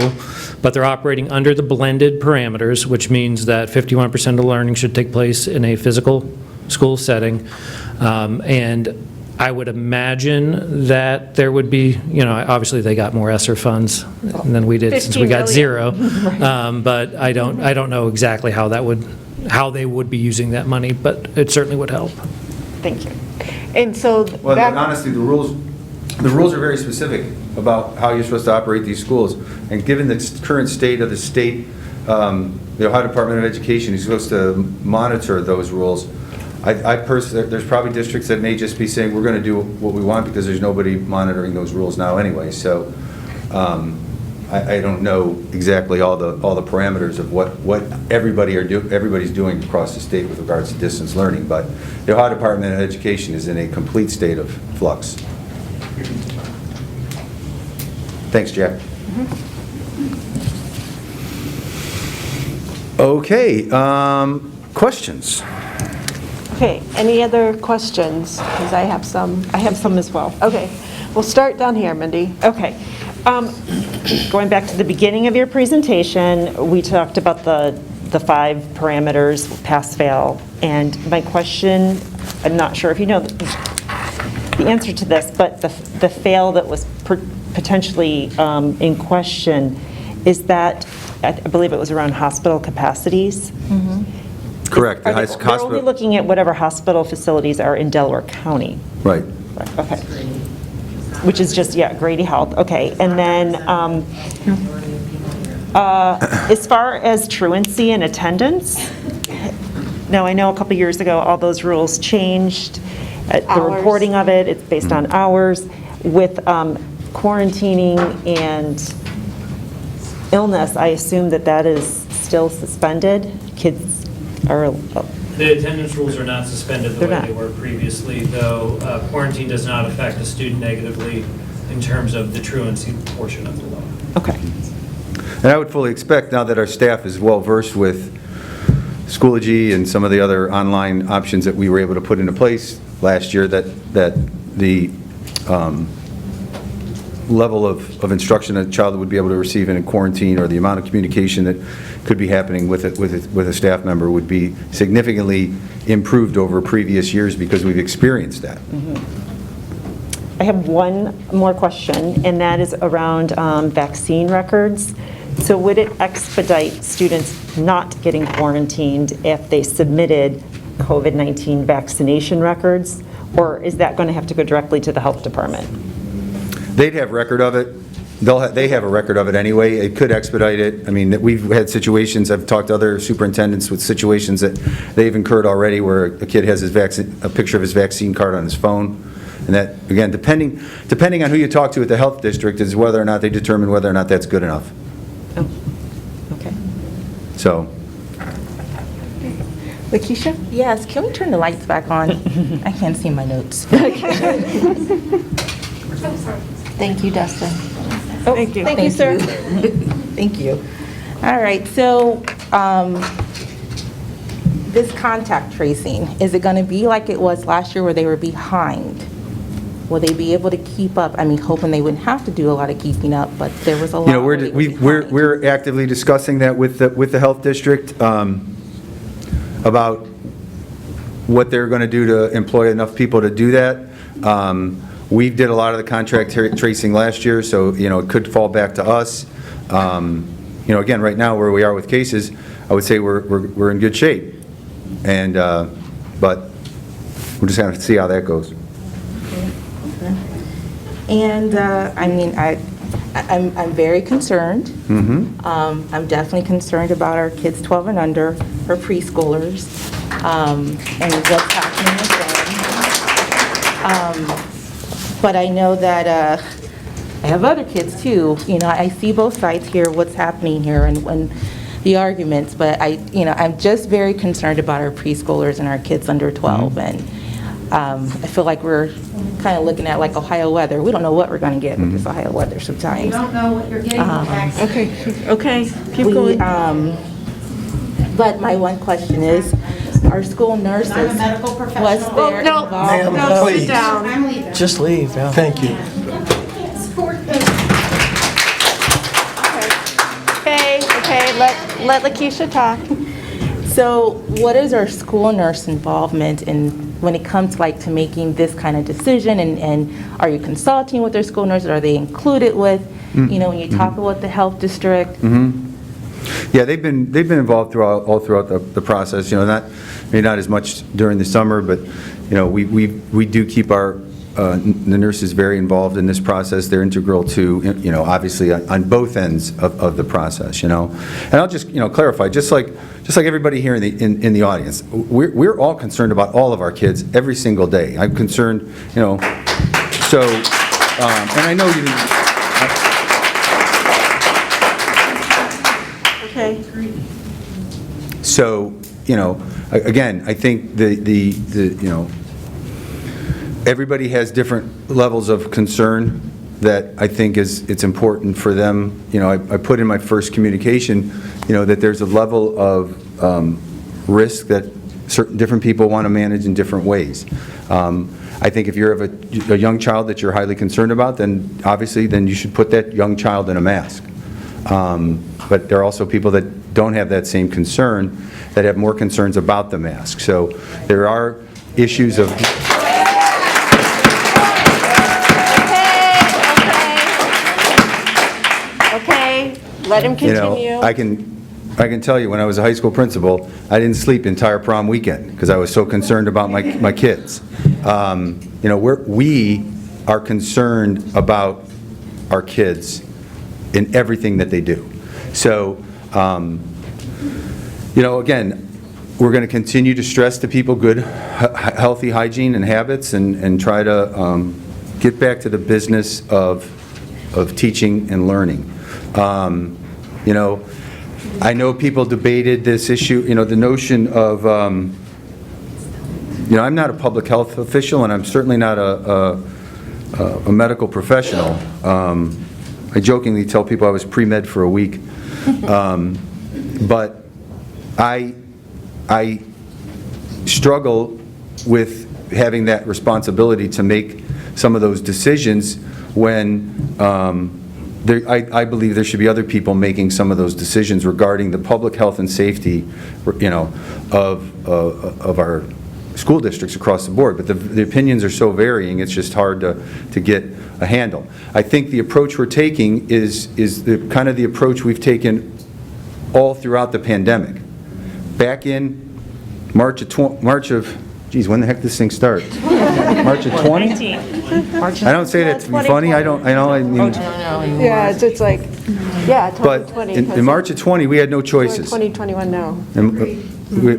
but they're operating under the blended parameters, which means that 51% of the learning should take place in a physical school setting. And I would imagine that there would be, obviously they got more ESSER funds than we did since we got 0. But I don't know exactly how they would be using that money, but it certainly would help. Thank you. And so Well, and honestly, the rules are very specific about how you're supposed to operate these schools. And given the current state of the state, the Ohio Department of Education is supposed to monitor those rules. I personally, there's probably districts that may just be saying, we're going to do what we want because there's nobody monitoring those rules now anyway. So I don't know exactly all the parameters of what everybody's doing across the state with regards to distance learning. But the Ohio Department of Education is in a complete state of flux. Thanks, Jack. Okay, questions? Okay, any other questions? Because I have some as well. Okay, we'll start down here, Mindy. Okay. Going back to the beginning of your presentation, we talked about the 5 parameters, pass, fail. And my question, I'm not sure if you know the answer to this, but the fail that was potentially in question, is that, I believe it was around hospital capacities? Correct. They're only looking at whatever hospital facilities are in Delaware County. Right. Okay. Which is just, Grady Health. Okay. And then as far as truancy and attendance, now I know a couple years ago all those rules changed. The Hours. reporting of it, it's based on hours. With quarantining and illness, I assume that is still suspended. Kids are... The attendance rules are not suspended the They're way not. they were previously, though quarantine does not affect the student negatively in terms of the truancy portion of the law. Okay. And I would fully expect, now that our staff is well-versed with Schoology and some of the other online options that we were able to put into place last year, that the level of instruction a child would be able to receive in a quarantine, or the amount of communication that could be happening with a staff member, would be significantly improved over previous years, because we've experienced that. I have one more question, and that is around vaccine records. So would it expedite students not getting quarantined if they submitted COVID-19 vaccination records, or is that going to have to go directly to the health department? They'd have record of it. They have a record of it anyway. It could expedite it. I mean, we've had situations, I've talked to other superintendents with situations that they've incurred already, where a kid has a picture of his vaccine card on his phone. And that, again, depending on who you talk to at the health district, is whether or not they determine whether or not that's good enough. Oh, okay. So, Lakeisha? Yes, can we turn the lights back on? I can't see my notes. Thank you, Dustin. Thank you. Thank you, sir. Thank you. All right, so this contact tracing, is it going to be like it was last year where they were behind? Will they be able to keep up? I mean, hoping they wouldn't have to do a lot of keeping up, but there was a lot. you know, we're actively discussing that with the health district, about what they're going to do to employ enough people to do that. We did a lot of the contract tracing last year, so, it could fall back to us. Again, right now, where we are with cases, I would say we're in good shape. And, but we're just going to see how that goes. And, I mean, I'm very concerned. I'm definitely concerned about our kids 12 and under, our preschoolers, and what's happening with them. But I know that I have other kids too. I see both sides here, what's happening here, and when the arguments, but I'm just very concerned about our preschoolers and our kids under 12, and I feel like we're kind of looking at like Ohio weather. We don't know what we're going to get with this Ohio weather sometimes. You don't know what you're getting. Okay, keep going. But my one question is, our school nurses, I'm a medical professional. was there No, involved? no, please. sit down. I'm leaving. Just leave, yeah. Thank you. Okay, let Lakeisha talk. So what is our school nurse involvement in, when it comes to making this kind of decision, and are you consulting with their school nurses? Are they included with, when you talk about the health district? Yeah, they've been involved all throughout the process. Maybe not as much during the summer, but we do keep the nurses very involved in this process. They're integral to obviously on both ends of the process. And I'll just clarify, just like everybody here in the audience, we're all concerned about all of our kids every single day. I'm concerned, so and I know you. Okay. So, again, I think everybody has different levels of concern that I think it's important for them. I put in my first communication, that there's a level of risk that different people want to manage in different ways. I think if you have a young child that you're highly concerned about, then obviously you should put that young child in a mask. But there are also people that don't have that same concern, that have more concerns about the mask. So there are issues of... Okay, let him continue. I can tell you, when I was a high school principal, I didn't sleep entire prom weekend because I was so concerned about my kids. We are concerned about our kids in everything that they do. So, again, we're going to continue to stress to people good, healthy hygiene and habits, and try to get back to the business of teaching and learning. I know people debated this issue, the notion of, I'm not a public health official, and I'm certainly not a medical professional. I jokingly tell people I was pre-med for a week, but I struggle with having that responsibility to make some of those decisions when I believe there should be other people making some of those decisions regarding the public health and safety, of our school districts across the board. But the opinions are so varying, it's just hard to get a handle. I think the approach we're taking is the approach we've taken all throughout the pandemic. Back in March of, geez, when the heck did this thing start? March of 20? I don't say that to be funny. I mean. Yeah, it's like, yeah, But 2020. in March of 20, we had no choices. 2021 now. And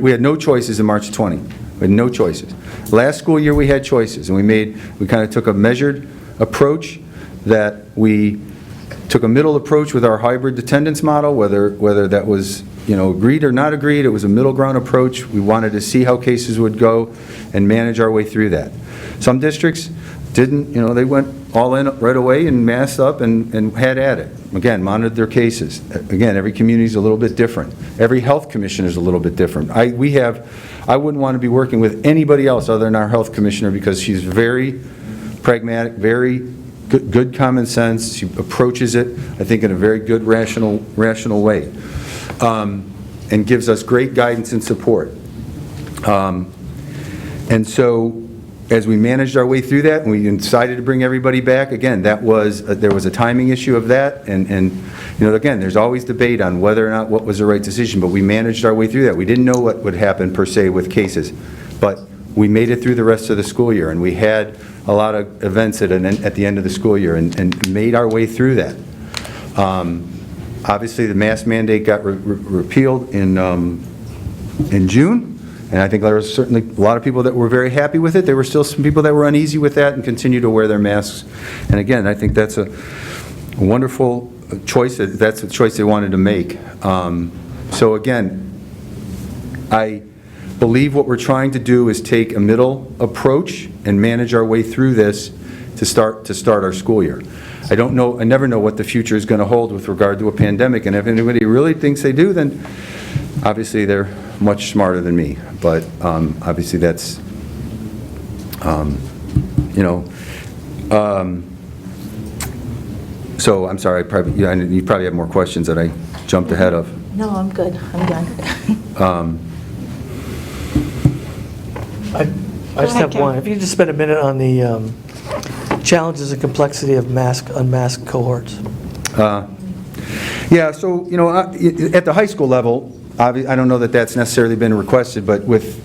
we had no choices in March of 20. We had no choices. Last school year, we had choices, and we kind of took a measured approach, that we took a middle approach with our hybrid attendance model, whether that was agreed or not agreed. It was a middle ground approach. We wanted to see how cases would go and manage our way through that. Some districts didn't, they went all in right away and masked up and had at it. Again, monitored their cases. Again, every community is a little bit different. Every health commissioner is a little bit different. I wouldn't want to be working with anybody else other than our health commissioner, because she's very pragmatic, very good common sense. She approaches it, I think, in a very good, rational way, and gives us great guidance and support. And so, as we managed our way through that, and we decided to bring everybody back, again, there was a timing issue of that, and again, there's always debate on whether or not what was the right decision, but we managed our way through that. We didn't know what would happen per se with cases, but we made it through the rest of the school year, and we had a lot of events at the end of the school year, and made our way through that. Obviously, the mask mandate got repealed in June. And I think there was certainly a lot of people that were very happy with it. There were still some people that were uneasy with that and continue to wear their masks. And again, I think that's a wonderful choice. That's the choice they wanted to make. So again, I believe what we're trying to do is take a middle approach and manage our way through this to start our school year. I don't know, I never know what the future is going to hold with regard to a pandemic, and if anybody really thinks they do, then obviously they're much smarter than me. But obviously that's, so I'm sorry, you probably have more questions that I jumped ahead of. No, I'm good. I'm done. I just have one. If you just spend a minute on the challenges and complexity of unmasked cohorts. Yeah, so, at the high school level, I don't know that that's necessarily been requested, but with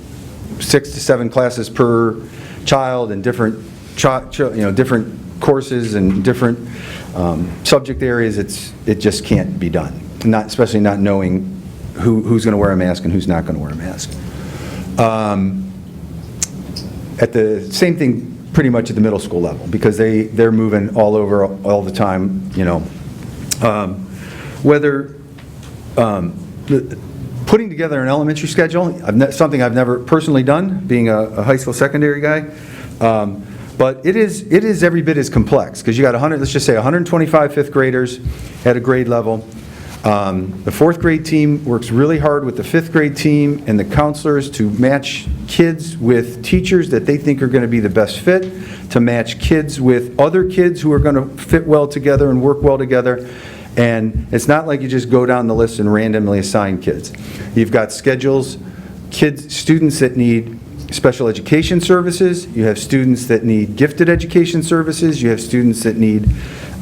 6 to 7 classes per child and different, different courses and different subject areas, it just can't be done. Especially not knowing who's going to wear a mask and who's not going to wear a mask. At the same thing pretty much at the middle school level, because they're moving all over all the time, whether putting together an elementary schedule, something I've never personally done, being a high school secondary guy, but it is every bit as complex, because you got let's just say 125 fifth graders at a grade level. The fourth grade team works really hard with the fifth grade team and the counselors to match kids with teachers that they think are going to be the best fit, to match kids with other kids who are going to fit well together and work well together. And it's not like you just go down the list and randomly assign kids. You've got schedules, students that need special education services, you have students that need gifted education services, you have students that need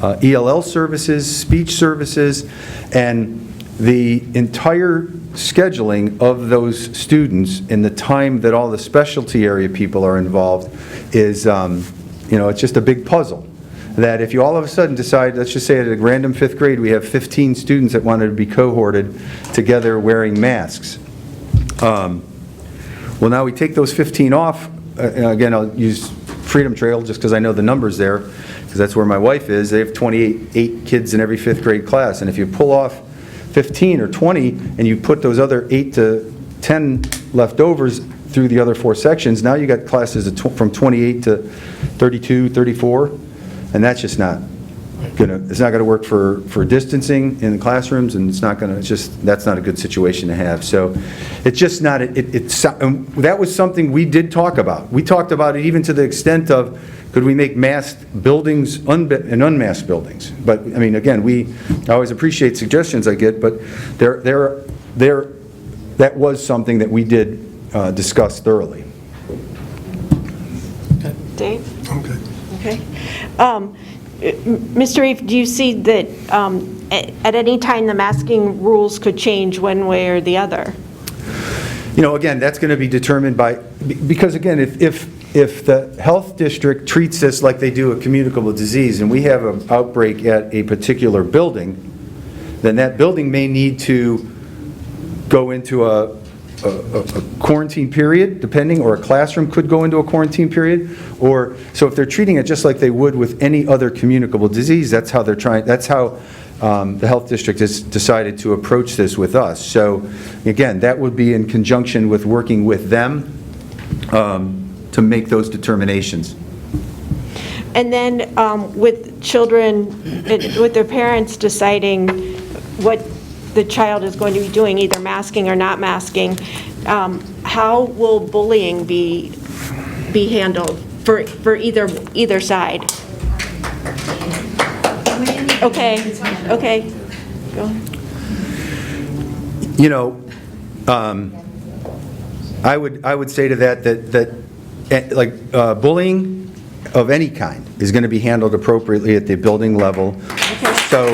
ELL services, speech services, and the entire scheduling of those students and the time that all the specialty area people are involved is, it's just a big puzzle. That if you all of a sudden decide, let's just say at a random fifth grade, we have 15 students that wanted to be cohorted together wearing masks. Well, now we take those 15 off. Again, I'll use Freedom Trail just because I know the numbers there, because that's where my wife is. They have 28 kids in every fifth grade class, and if you pull off 15 or 20 and you put those other 8 to 10 leftovers through the other 4 sections, now you got classes from 28 to 32, 34, and that's just not it's not gonna work for distancing in the classrooms, and that's not a good situation to have. So it's just not, that was something we did talk about. We talked about it even to the extent of, could we make masked buildings and unmasked buildings? But, I mean, again, I always appreciate suggestions I get, but that was something that we did discuss thoroughly. Dave? Okay. Okay. Mr. Reeve, do you see that at any time the masking rules could change one way or the other? Again, that's going to be determined because again, if the health district treats this like they do a communicable disease and we have an outbreak at a particular building, then that building may need to go into a quarantine period, depending, or a classroom could go into a quarantine period, so if they're treating it just like they would with any other communicable disease, that's how the health district has decided to approach this with us. So again, that would be in conjunction with working with them to make those determinations. And then with children, with their parents deciding what the child is going to be doing, either masking or not masking, how will bullying be handled for either side? Okay. Go ahead. I would say to that bullying of any kind is going to be handled appropriately at the building level. Okay. So,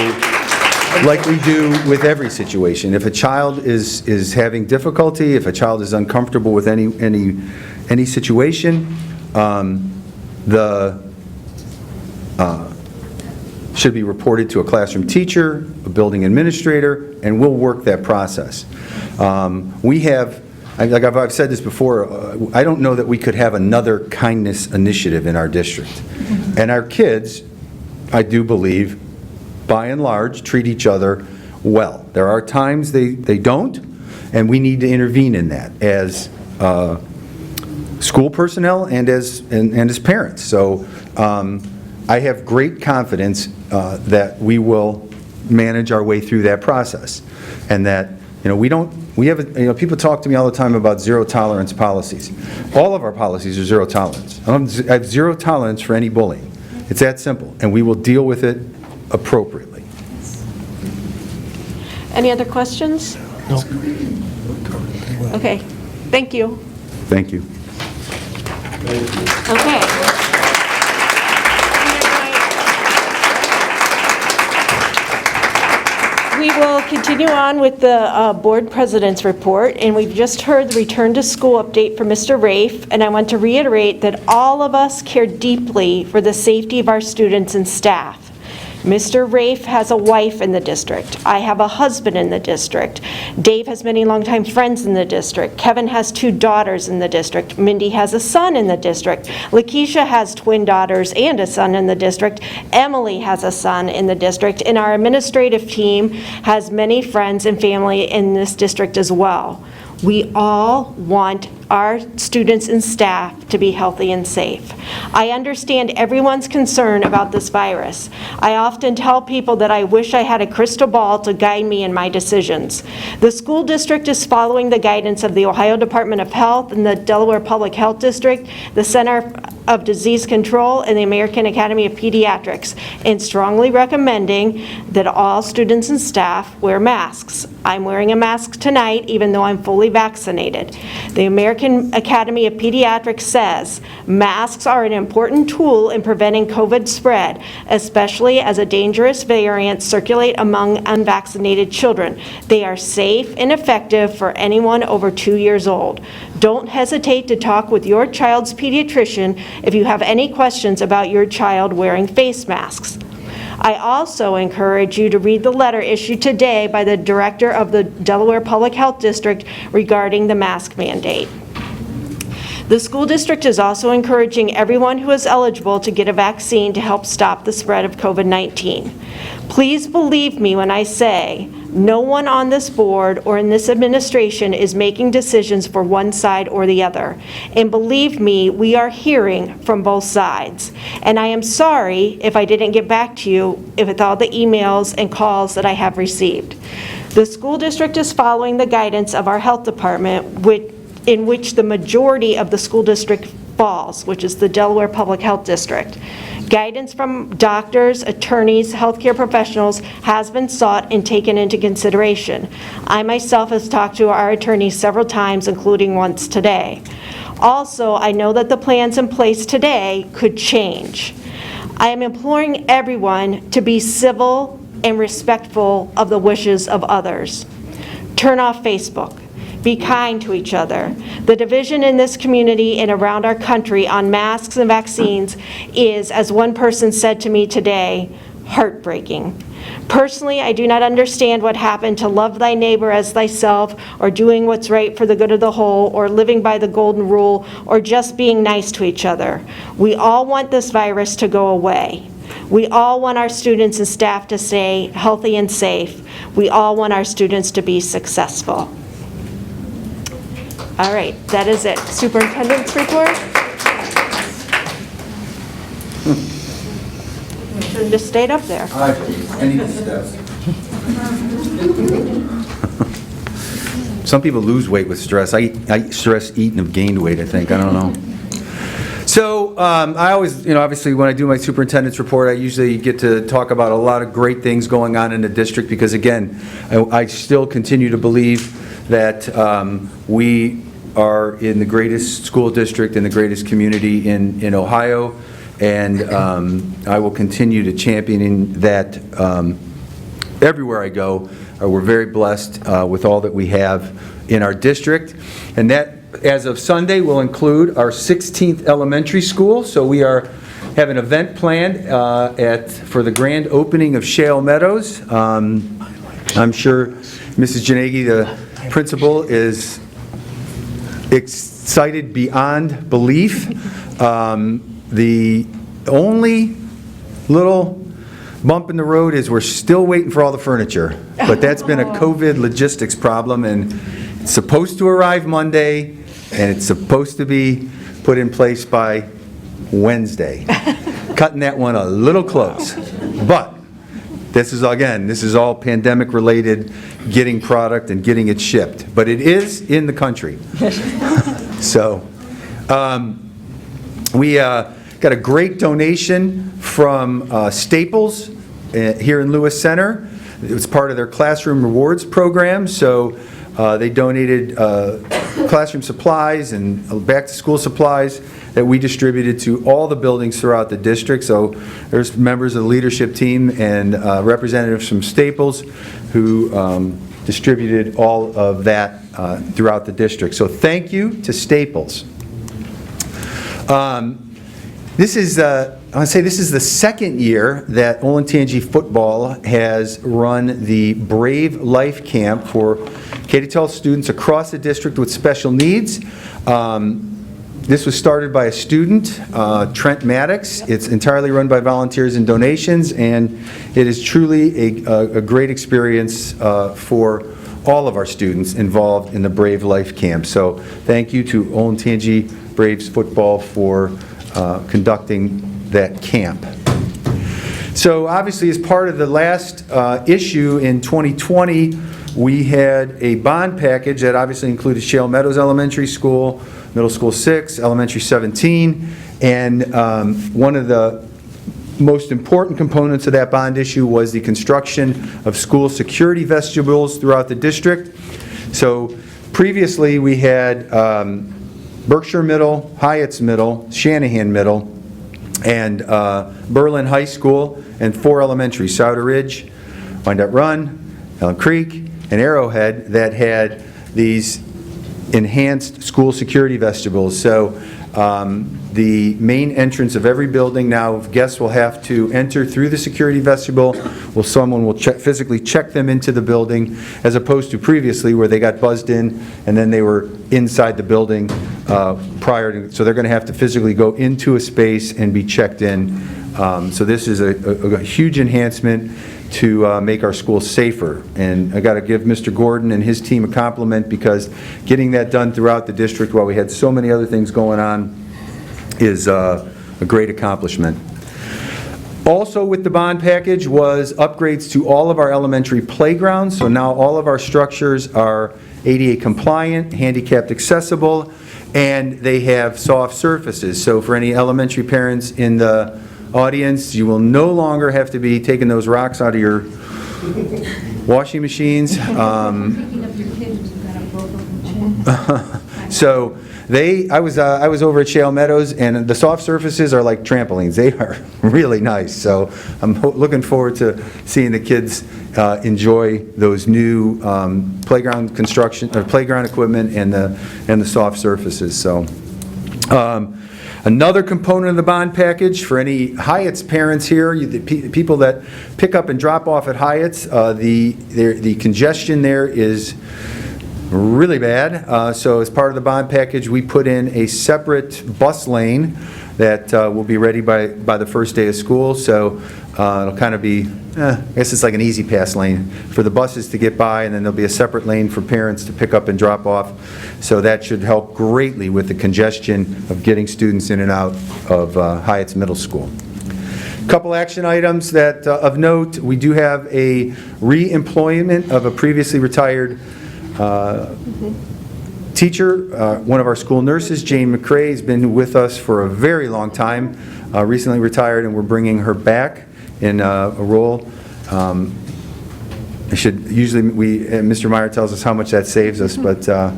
like we do with every situation, if a child is having difficulty, if a child is uncomfortable with any situation, should be reported to a classroom teacher, a building administrator, and we'll work that process. We have, like I've said this before, I don't know that we could have another kindness initiative in our district. And our kids, I do believe, by and large, treat each other well. There are times they don't, and we need to intervene in that as school personnel and as parents. So I have great confidence that we will manage our way through that process, and that, people talk to me all the time about zero tolerance policies. All of our policies are zero tolerance. I have zero tolerance for any bullying. It's that simple, and we will deal with it appropriately. Any other questions? No. Okay, thank you. Thank you. Okay. We will continue on with the board president's report, and we've just heard the return to school update from Mr. Rafe, and I want to reiterate that all of us care deeply for the safety of our students and staff. Mr. Rafe has a wife in the district. I have a husband in the district. Dave has many longtime friends in the district. Kevin has 2 daughters in the district. Mindy has a son in the district. Lakeisha has twin daughters and a son in the district. Emily has a son in the district. And our administrative team has many friends and family in this district as well. We all want our students and staff to be healthy and safe. I understand everyone's concern about this virus. I often tell people that I wish I had a crystal ball to guide me in my decisions. The school district is following the guidance of the Ohio Department of Health and the Delaware Public Health District, the Center of Disease Control, and the American Academy of Pediatrics, and strongly recommending that all students and staff wear masks. I'm wearing a mask tonight, even though I'm fully vaccinated. The American Academy of Pediatrics says masks are an important tool in preventing COVID spread, especially as a dangerous variant circulate among unvaccinated children. They are safe and effective for anyone over 2 years old. Don't hesitate to talk with your child's pediatrician if you have any questions about your child wearing face masks. I also encourage you to read the letter issued today by the director of the Delaware Public Health District regarding the mask mandate. The school district is also encouraging everyone who is eligible to get a vaccine to help stop the spread of COVID-19. Please believe me when I say no one on this board or in this administration is making decisions for one side or the other. And believe me, we are hearing from both sides. And I am sorry if I didn't get back to you with all the emails and calls that I have received. The school district is following the guidance of our health department, in which the majority of the school district falls, which is the Delaware Public Health District. Guidance from doctors, attorneys, healthcare professionals has been sought and taken into consideration. I myself have talked to our attorneys several times, including once today. Also, I know that the plans in place today could change. I am imploring everyone to be civil and respectful of the wishes of others. Turn off Facebook. Be kind to each other. The division in this community and around our country on masks and vaccines is, as one person said to me today, heartbreaking. Personally, I do not understand what happened to love thy neighbor as thyself, or doing what's right for the good of the whole, or living by the golden rule, or just being nice to each other. We all want this virus to go away. We all want our students and staff to stay healthy and safe. We all want our students to be successful. All right, that is it. Superintendent's report? Should have just stayed up there. Some people lose weight with stress. I stress eat and have gained weight, I think. I don't know. So I always, obviously when I do my superintendent's report, I usually get to talk about a lot of great things going on in the district because, again, I still continue to believe that we are in the greatest school district in the greatest community in Ohio, and I will continue to champion that everywhere I go. We're very blessed with all that we have in our district, and that, as of Sunday, will include our 16th elementary school. So we have an event planned for the grand opening of Shale Meadows. I'm sure Mrs. Janegi, the principal, is excited beyond belief. The only little bump in the road is we're still waiting for all the furniture, but that's been a COVID logistics problem, and it's supposed to arrive Monday, and it's supposed to be put in place by Wednesday. Cutting that one a little close. But this is all pandemic-related, getting product and getting it shipped. But it is in the country. So we got a great donation from Staples here in Lewis Center. It was part of their classroom rewards program, so they donated classroom supplies and back-to-school supplies that we distributed to all the buildings throughout the district. So there's members of the leadership team and representatives from Staples who distributed all of that throughout the district. So thank you to Staples. This is the second year that Olentangy football has run the Brave Life Camp for K12 students across the district with special needs. This was started by a student, Trent Maddox. It's entirely run by volunteers and donations, and it is truly a great experience for all of our students involved in the Brave Life Camp. So thank you to Olentangy Braves football for conducting that camp. So obviously, as part of the last issue in 2020, we had a bond package that obviously included Shale Meadows Elementary School, Middle School 6, Elementary 17, and one of the most important components of that bond issue was the construction of school security vestibules throughout the district. So previously, we had Berkshire Middle, Hyatt's Middle, Shanahan Middle, and Berlin High School, and 4 elementaries, Souder Ridge, Wyandotte Run, Elm Creek, and Arrowhead, that had these enhanced school security vestibules. So the main entrance of every building now, guests will have to enter through the security vestibule, someone will physically check them into the building, as opposed to previously where they got buzzed in and then they were inside the building prior to, so they're going to have to physically go into a space and be checked in. So this is a huge enhancement to make our schools safer. And I got to give Mr. Gordon and his team a compliment, because getting that done throughout the district while we had so many other things going on is a great accomplishment. Also with the bond package was upgrades to all of our elementary playgrounds. So now all of our structures are ADA compliant, handicapped accessible, and they have soft surfaces. So for any elementary parents in the audience, you will no longer have to be taking those rocks out of your washing machines. So I was over at Shale Meadows, and the soft surfaces are like trampolines. They are really nice. So I'm looking forward to seeing the kids enjoy those new playground construction or playground equipment and the soft surfaces. So. Another component of the bond package for any Hyatt's parents here, the people that pick up and drop off at Hyatt's, the congestion there is really bad. So as part of the bond package, we put in a separate bus lane that will be ready by the first day of school. So it'll kind of be, I guess it's like an easy pass lane for the buses to get by, and then there'll be a separate lane for parents to pick up and drop off. So that should help greatly with the congestion of getting students in and out of Hyatt's Middle School. Couple action items that of note: we do have a re-employment of a previously retired teacher. One of our school nurses, Jane McCrae, has been with us for a very long time, recently retired, and we're bringing her back in a role. Mr. Meyer tells us how much that saves us, but I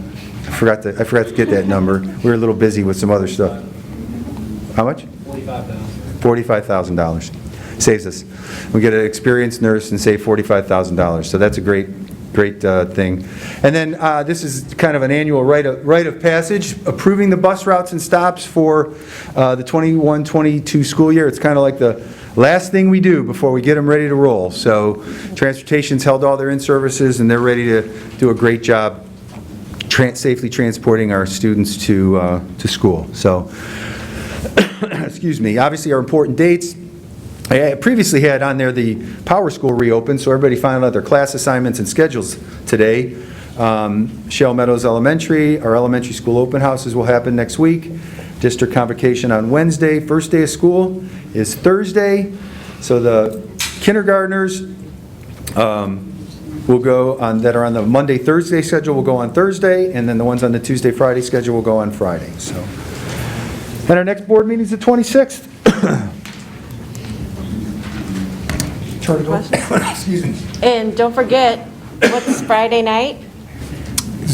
forgot to get that number. We were a little busy with some other stuff. How much? $45,000. Saves us. We get an experienced nurse and save $45,000. So that's a great thing. And then this is kind of an annual rite of passage, approving the bus routes and stops for the 21-22 school year. It's kind of like the last thing we do before we get them ready to roll. So Transportation's held all their in-services, and they're ready to do a great job safely transporting our students to school. So, excuse me, obviously our important dates. I previously had on there the Power School reopened, so everybody found out their class assignments and schedules today. Shell Meadows Elementary, our elementary school open houses will happen next week. District convocation on Wednesday. First day of school is Thursday. So the kindergartners will go on, that are on the Monday, Thursday schedule will go on Thursday, and then the ones on the Tuesday, Friday schedule will go on Friday. So, and our next board meeting is the 26th. Excuse me. And don't forget, what's Friday night?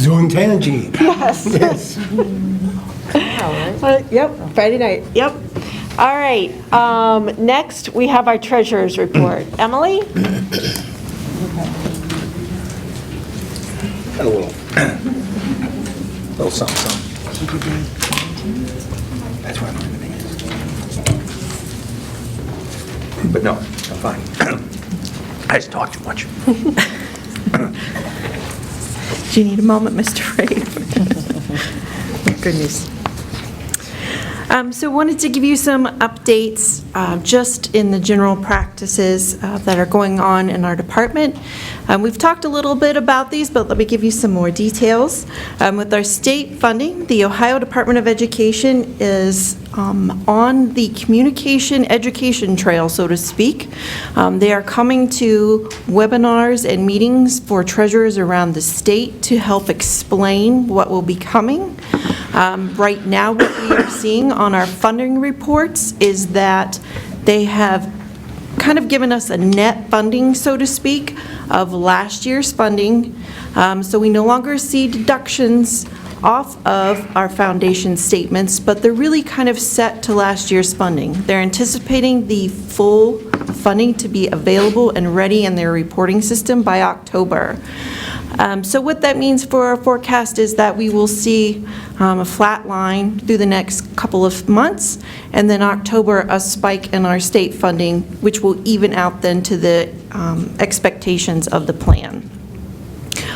Olentangy. Yes. Yep, Friday night, yep. All right, next, we have our treasurer's report. Emily? Got a little something, something. That's why I'm in the meeting. But no, I'm fine. I just talk too much. Do you need a moment, Mr. Ray? Goodness. So wanted to give you some updates just in the general practices that are going on in our department. We've talked a little bit about these, but let me give you some more details. With our state funding, the Ohio Department of Education is on the communication education trail, so to speak. They are coming to webinars and meetings for treasurers around the state to help explain what will be coming. Right now, what we are seeing on our funding reports is that they have kind of given us a net funding, so to speak, of last year's funding. So we no longer see deductions off of our foundation statements, but they're really kind of set to last year's funding. They're anticipating the full funding to be available and ready in their reporting system by October. So what that means for our forecast is that we will see a flat line through the next couple of months, and then October, a spike in our state funding, which will even out then to the expectations of the plan.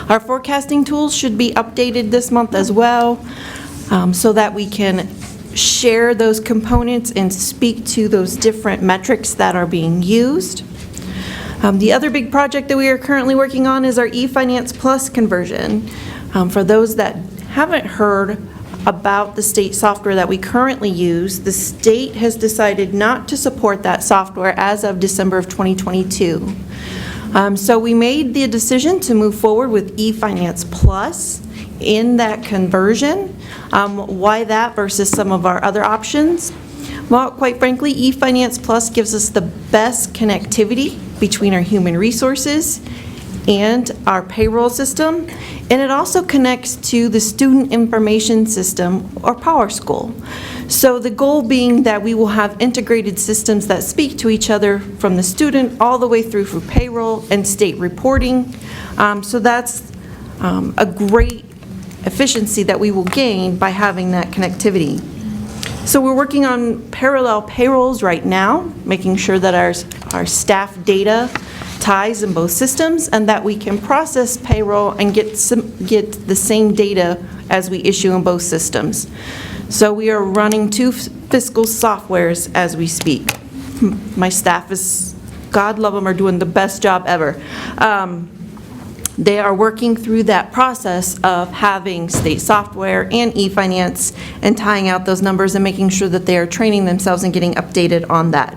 Our forecasting tools should be updated this month as well, so that we can share those components and speak to those different metrics that are being used. The other big project that we are currently working on is our eFinance Plus conversion. For those that haven't heard about the state software that we currently use, the state has decided not to support that software as of December of 2022. So we made the decision to move forward with eFinance Plus in that conversion. Why that versus some of our other options? Well, quite frankly, eFinance Plus gives us the best connectivity between our human resources and our payroll system, and it also connects to the student information system, or PowerSchool. So the goal being that we will have integrated systems that speak to each other from the student all the way through for payroll and state reporting. So that's a great efficiency that we will gain by having that connectivity. So we're working on parallel payrolls right now, making sure that our staff data ties in both systems, and that we can process payroll and get the same data as we issue in both systems. So we are running 2 fiscal softwares as we speak. My staff is, God love them, are doing the best job ever. They are working through that process of having state software and eFinance and tying out those numbers and making sure that they are training themselves and getting updated on that.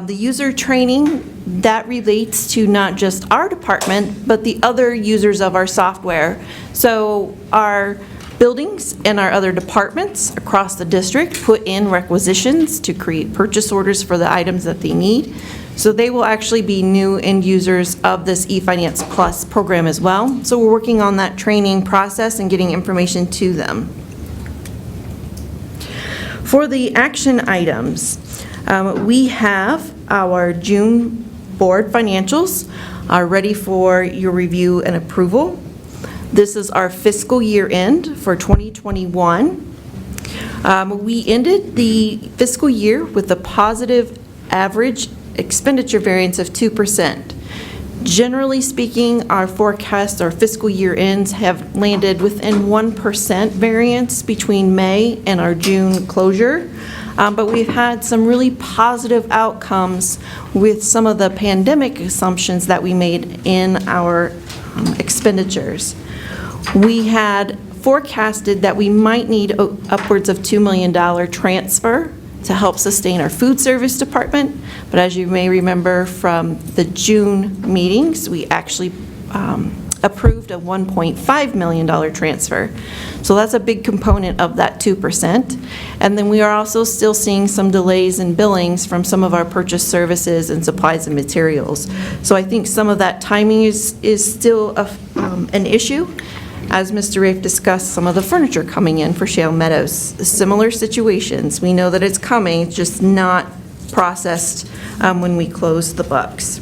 The user training, that relates to not just our department, but the other users of our software. So our buildings and our other departments across the district put in requisitions to create purchase orders for the items that they need. So they will actually be new end users of this eFinance Plus program as well. So we're working on that training process and getting information to them. For the action items, we have our June board financials are ready for your review and approval. This is our fiscal year end for 2021. We ended the fiscal year with a positive average expenditure variance of 2%. Generally speaking, our forecasts, our fiscal year ends have landed within 1% variance between May and our June closure. But we've had some really positive outcomes with some of the pandemic assumptions that we made in our expenditures. We had forecasted that we might need upwards of $2 million transfer to help sustain our food service department, but as you may remember from the June meetings, we actually approved a $1.5 million transfer. So that's a big component of that 2%. And then we are also still seeing some delays in billings from some of our purchase services and supplies and materials. So I think some of that timing is still an issue. As Mr. Rafe discussed, some of the furniture coming in for Shale Meadows, similar situations. We know that it's coming, it's just not processed when we close the books.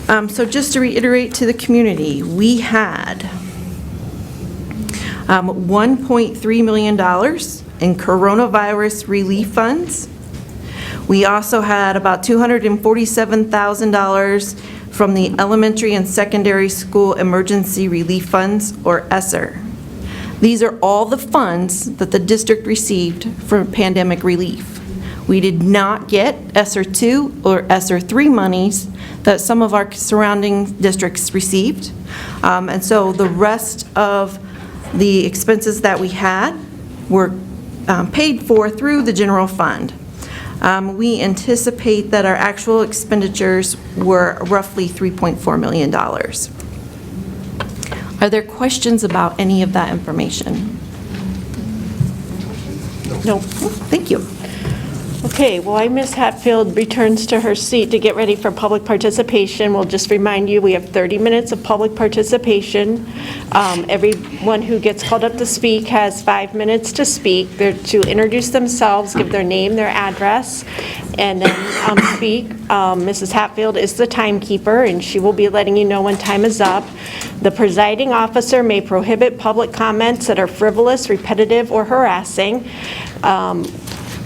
So just to reiterate to the community, we had $1.3 million in coronavirus relief funds. We also had about $247,000 from the Elementary and Secondary School Emergency Relief Funds, or ESSER. These are all the funds that the district received for pandemic relief. We did not get ESSER 2 or ESSER 3 monies that some of our surrounding districts received. And so the rest of the expenses that we had were paid for through the general fund. We anticipate that our actual expenditures were roughly $3.4 million. Are there questions about any of that information? No. Thank you. Okay, while Ms. Hatfield returns to her seat to get ready for public participation, we'll just remind you we have 30 minutes of public participation. Everyone who gets called up to speak has 5 minutes to speak. They're to introduce themselves, give their name, their address, and then speak. Mrs. Hatfield is the timekeeper, and she will be letting you know when time is up. The presiding officer may prohibit public comments that are frivolous, repetitive, or harassing.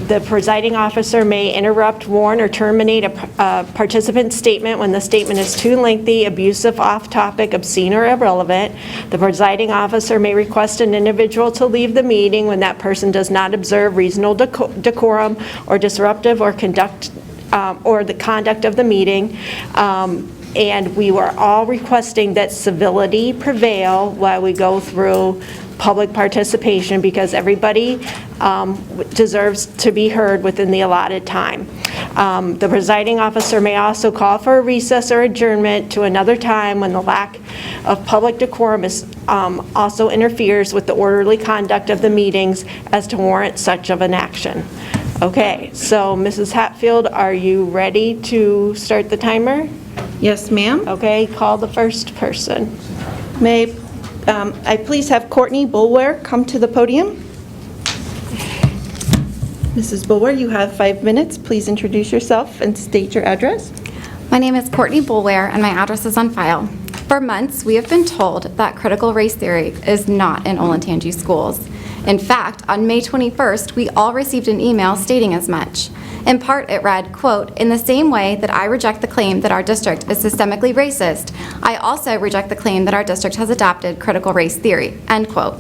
The presiding officer may interrupt, warn, or terminate a participant's statement when the statement is too lengthy, abusive, off-topic, obscene, or irrelevant. The presiding officer may request an individual to leave the meeting when that person does not observe reasonable decorum or disruptive or the conduct of the meeting. And we were all requesting that civility prevail while we go through public participation, because everybody deserves to be heard within the allotted time. The presiding officer may also call for a recess or adjournment to another time when the lack of public decorum also interferes with the orderly conduct of the meetings as to warrant such of an action. Okay, so Mrs. Hatfield, are you ready to start the timer? Yes, ma'am. Okay, call the first person. May I please have Courtney Boulware come to the podium? Mrs. Boulware, you have 5 minutes. Please introduce yourself and state your address. My name is Courtney Boulware, and my address is on file. For months, we have been told that critical race theory is not in Olentangy schools. In fact, on May 21st, we all received an email stating as much. In part, it read, quote, "In the same way that I reject the claim that our district is systemically racist, I also reject the claim that our district has adopted critical race theory," end quote.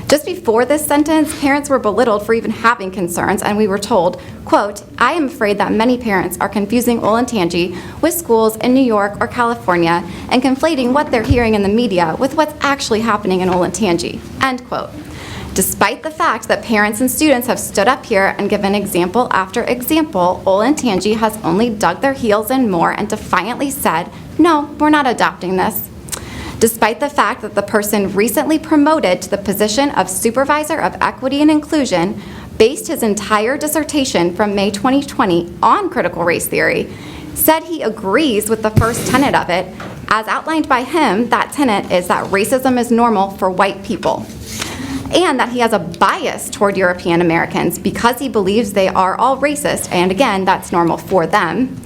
Just before this sentence, parents were belittled for even having concerns, and we were told, quote, "I am afraid that many parents are confusing Olentangy with schools in New York or California and conflating what they're hearing in the media with what's actually happening in Olentangy," end quote. Despite the fact that parents and students have stood up here and given example after example, Olentangy has only dug their heels in more and defiantly said, "No, we're not adopting this." Despite the fact that the person recently promoted to the position of Supervisor of Equity and Inclusion based his entire dissertation from May 2020 on critical race theory, said he agrees with the first tenet of it. As outlined by him, that tenet is that racism is normal for white people, and that he has a bias toward European Americans because he believes they are all racist, and again, that's normal for them.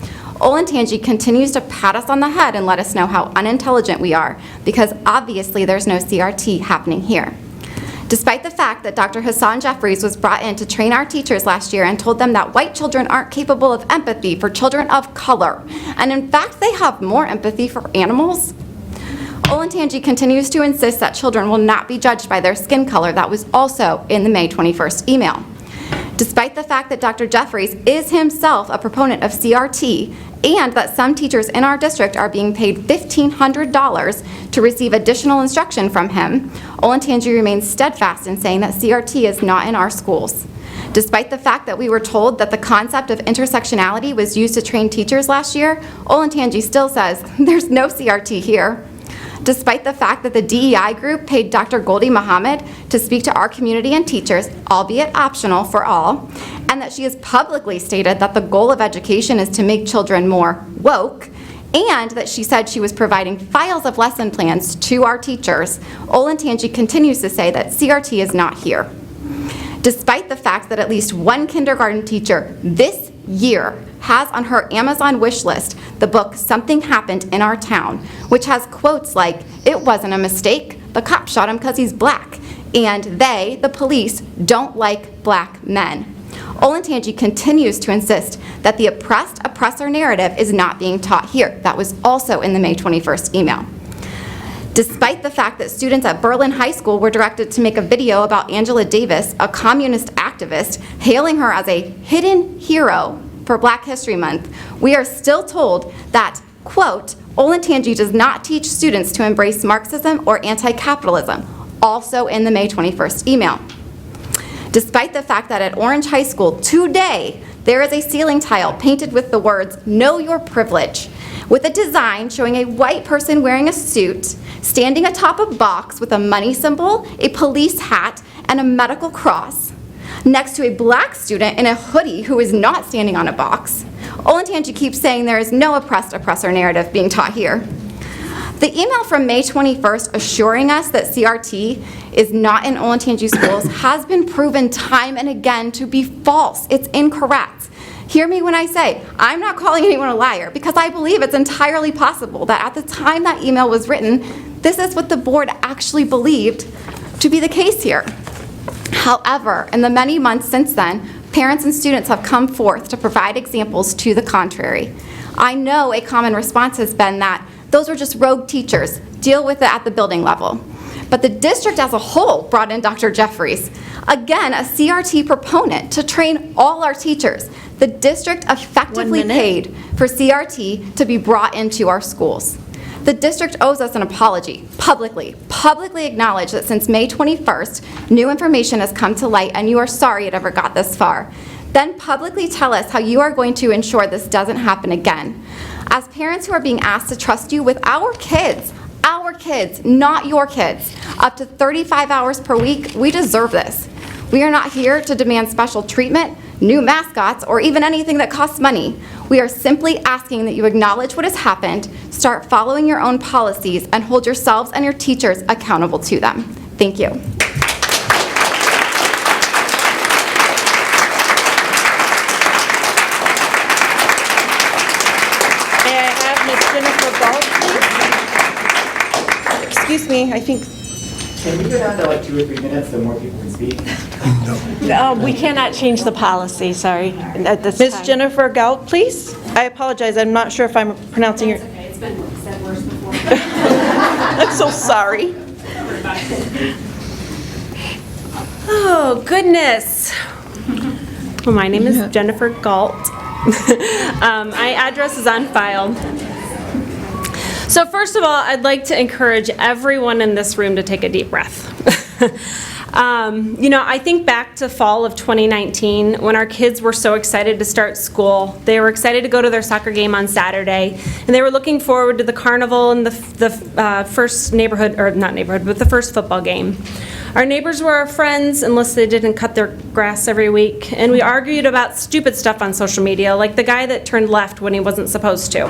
Olentangy continues to pat us on the head and let us know how unintelligent we are, because obviously there's no CRT happening here. Despite the fact that Dr. Hassan Jeffries was brought in to train our teachers last year and told them that white children aren't capable of empathy for children of color, and in fact they have more empathy for animals, Olentangy continues to insist that children will not be judged by their skin color. That was also in the May 21st email. Despite the fact that Dr. Jeffries is himself a proponent of CRT and that some teachers in our district are being paid $1,500 to receive additional instruction from him, Olentangy remains steadfast in saying that CRT is not in our schools. Despite the fact that we were told that the concept of intersectionality was used to train teachers last year, Olentangy still says there's no CRT here. Despite the fact that the DEI group paid Dr. Goldie Muhammad to speak to our community and teachers, albeit optional for all, and that she has publicly stated that the goal of education is to make children more woke, and that she said she was providing files of lesson plans to our teachers, Olentangy continues to say that CRT is not here. Despite the fact that at least one kindergarten teacher this year has on her Amazon wish list the book Something Happened in Our Town, which has quotes like, "It wasn't a mistake, the cop shot him because he's black," and they, the police, don't like black men. Olentangy continues to insist that the oppressed-oppressor narrative is not being taught here. That was also in the May 21st email. Despite the fact that students at Berlin High School were directed to make a video about Angela Davis, a communist activist, hailing her as a hidden hero for Black History Month, we are still told that, quote, Olentangy does not teach students to embrace Marxism or anti-capitalism, also in the May 21st email. Despite the fact that at Orange High School today, there is a ceiling tile painted with the words, "Know Your Privilege," with a design showing a white person wearing a suit, standing atop a box with a money symbol, a police hat, and a medical cross, next to a black student in a hoodie who is not standing on a box. Olentangy keeps saying there is no oppressed-oppressor narrative being taught here. The email from May 21st assuring us that CRT is not in Olentangy schools has been proven time and again to be false. It's incorrect. Hear me when I say, I'm not calling anyone a liar, because I believe it's entirely possible that at the time that email was written, this is what the board actually believed to be the case here. However, in the many months since then, parents and students have come forth to provide examples to the contrary. I know a common response has been that those were just rogue teachers, deal with it at the building level. But the district as a whole brought in Dr. Jeffries, again, a CRT proponent, to train all our teachers. The district effectively paid for CRT to be brought into our schools. The district owes us an apology, publicly acknowledge that since May 21st, new information has come to light and you are sorry it ever got this far. Then publicly tell us how you are going to ensure this doesn't happen again. As parents who are being asked to trust you with our kids, not your kids, up to 35 hours per week, we deserve this. We are not here to demand special treatment, new mascots, or even anything that costs money. We are simply asking that you acknowledge what has happened, start following your own policies, and hold yourselves and your teachers accountable to them. Thank you. May I have Ms. Jennifer Galt, please? Excuse me, I think. Can we go down to like 2 or 3 minutes so more people can speak? We cannot change the policy, sorry, at this time. Ms. Jennifer Galt, please? I apologize, I'm not sure if I'm pronouncing your... Okay, it's been said worse before. I'm so sorry. Oh, goodness. Well, my name is Jennifer Galt. My address is on file. So first of all, I'd like to encourage everyone in this room to take a deep breath. I think back to fall of 2019 when our kids were so excited to start school. They were excited to go to their soccer game on Saturday, and they were looking forward to the carnival and the first the first football game. Our neighbors were our friends unless they didn't cut their grass every week, and we argued about stupid stuff on social media, like the guy that turned left when he wasn't supposed to.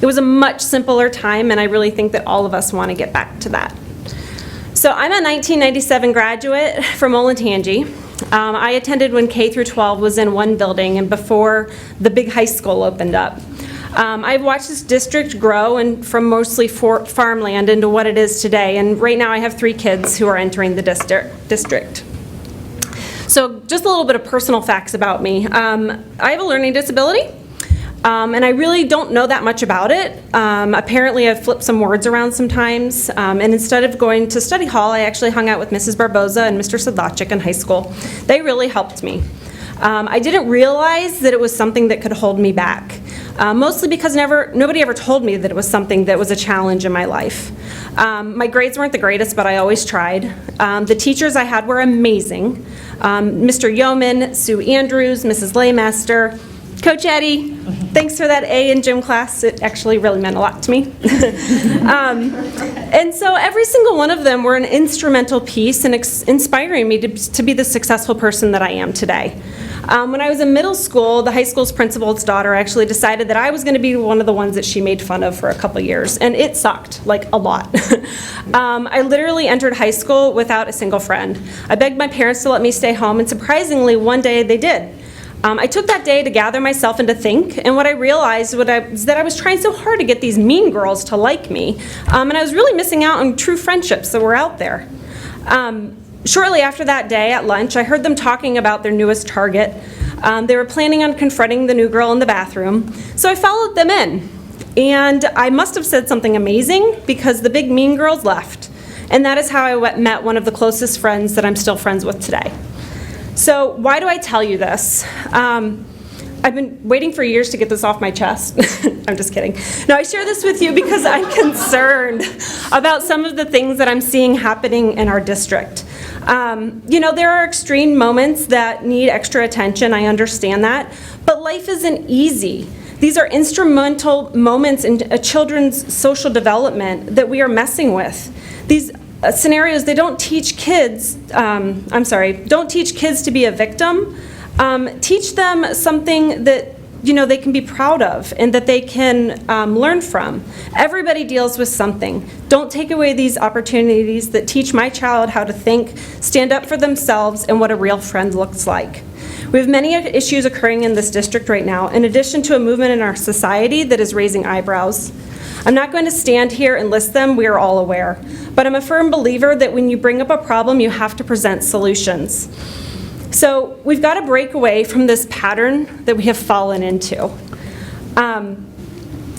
It was a much simpler time, and I really think that all of us want to get back to that. So I'm a 1997 graduate from Olentangy. I attended when K12 was in one building and before the big high school opened up. I've watched this district grow and from mostly farmland into what it is today, and right now I have 3 kids who are entering the district. So just a little bit of personal facts about me. I have a learning disability. And I really don't know that much about it. Apparently I've flipped some words around sometimes, and instead of going to study hall, I actually hung out with Mrs. Barboza and Mr. Sedlacek in high school. They really helped me. I didn't realize that it was something that could hold me back, mostly because nobody ever told me that it was something that was a challenge in my life. My grades weren't the greatest, but I always tried. The teachers I had were amazing. Mr. Yeoman, Sue Andrews, Mrs. Laymaster, Coach Eddie, thanks for that A in gym class. It actually really meant a lot to me. And so every single one of them were an instrumental piece in inspiring me to be the successful person that I am today. When I was in middle school, the high school's principal's daughter actually decided that I was going to be one of the ones that she made fun of for a couple years, and it sucked, like a lot. I literally entered high school without a single friend. I begged my parents to let me stay home, and surprisingly, one day they did. I took that day to gather myself and to think, and what I realized was that I was trying so hard to get these mean girls to like me, and I was really missing out on true friendships that were out there. Shortly after that day at lunch, I heard them talking about their newest target. They were planning on confronting the new girl in the bathroom, so I followed them in. And I must have said something amazing because the big mean girls left. And that is how I met one of the closest friends that I'm still friends with today. So why do I tell you this? I've been waiting for years to get this off my chest. I'm just kidding. No, I share this with you because I'm concerned about some of the things that I'm seeing happening in our district. There are extreme moments that need extra attention. I understand that. But life isn't easy. These are instrumental moments in a children's social development that we are messing with. These scenarios, they don't teach kids, don't teach kids to be a victim. Teach them something that they can be proud of and that they can learn from. Everybody deals with something. Don't take away these opportunities that teach my child how to think, stand up for themselves, and what a real friend looks like. We have many issues occurring in this district right now, in addition to a movement in our society that is raising eyebrows. I'm not going to stand here and list them, we are all aware. But I'm a firm believer that when you bring up a problem, you have to present solutions. So we've got to break away from this pattern that we have fallen into.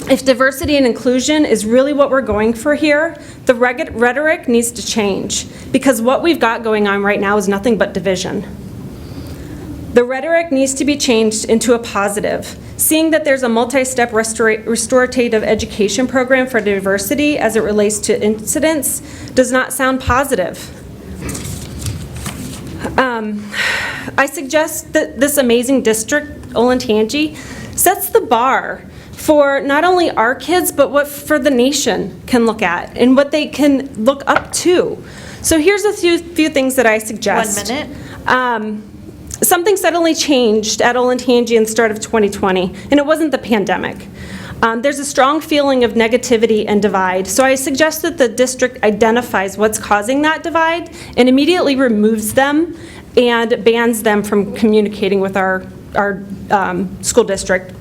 If diversity and inclusion is really what we're going for here, the rhetoric needs to change, because what we've got going on right now is nothing but division. The rhetoric needs to be changed into a positive. Seeing that there's a multi-step restorative education program for diversity as it relates to incidents does not sound positive. I suggest that this amazing district, Olentangy, sets the bar for not only our kids, but what for the nation can look at and what they can look up to. So here's a few things that I suggest. 1 minute. Something suddenly changed at Olentangy in the start of 2020, and it wasn't the pandemic. There's a strong feeling of negativity and divide, so I suggest that the district identifies what's causing that divide and immediately removes them and bans them from communicating with our school district.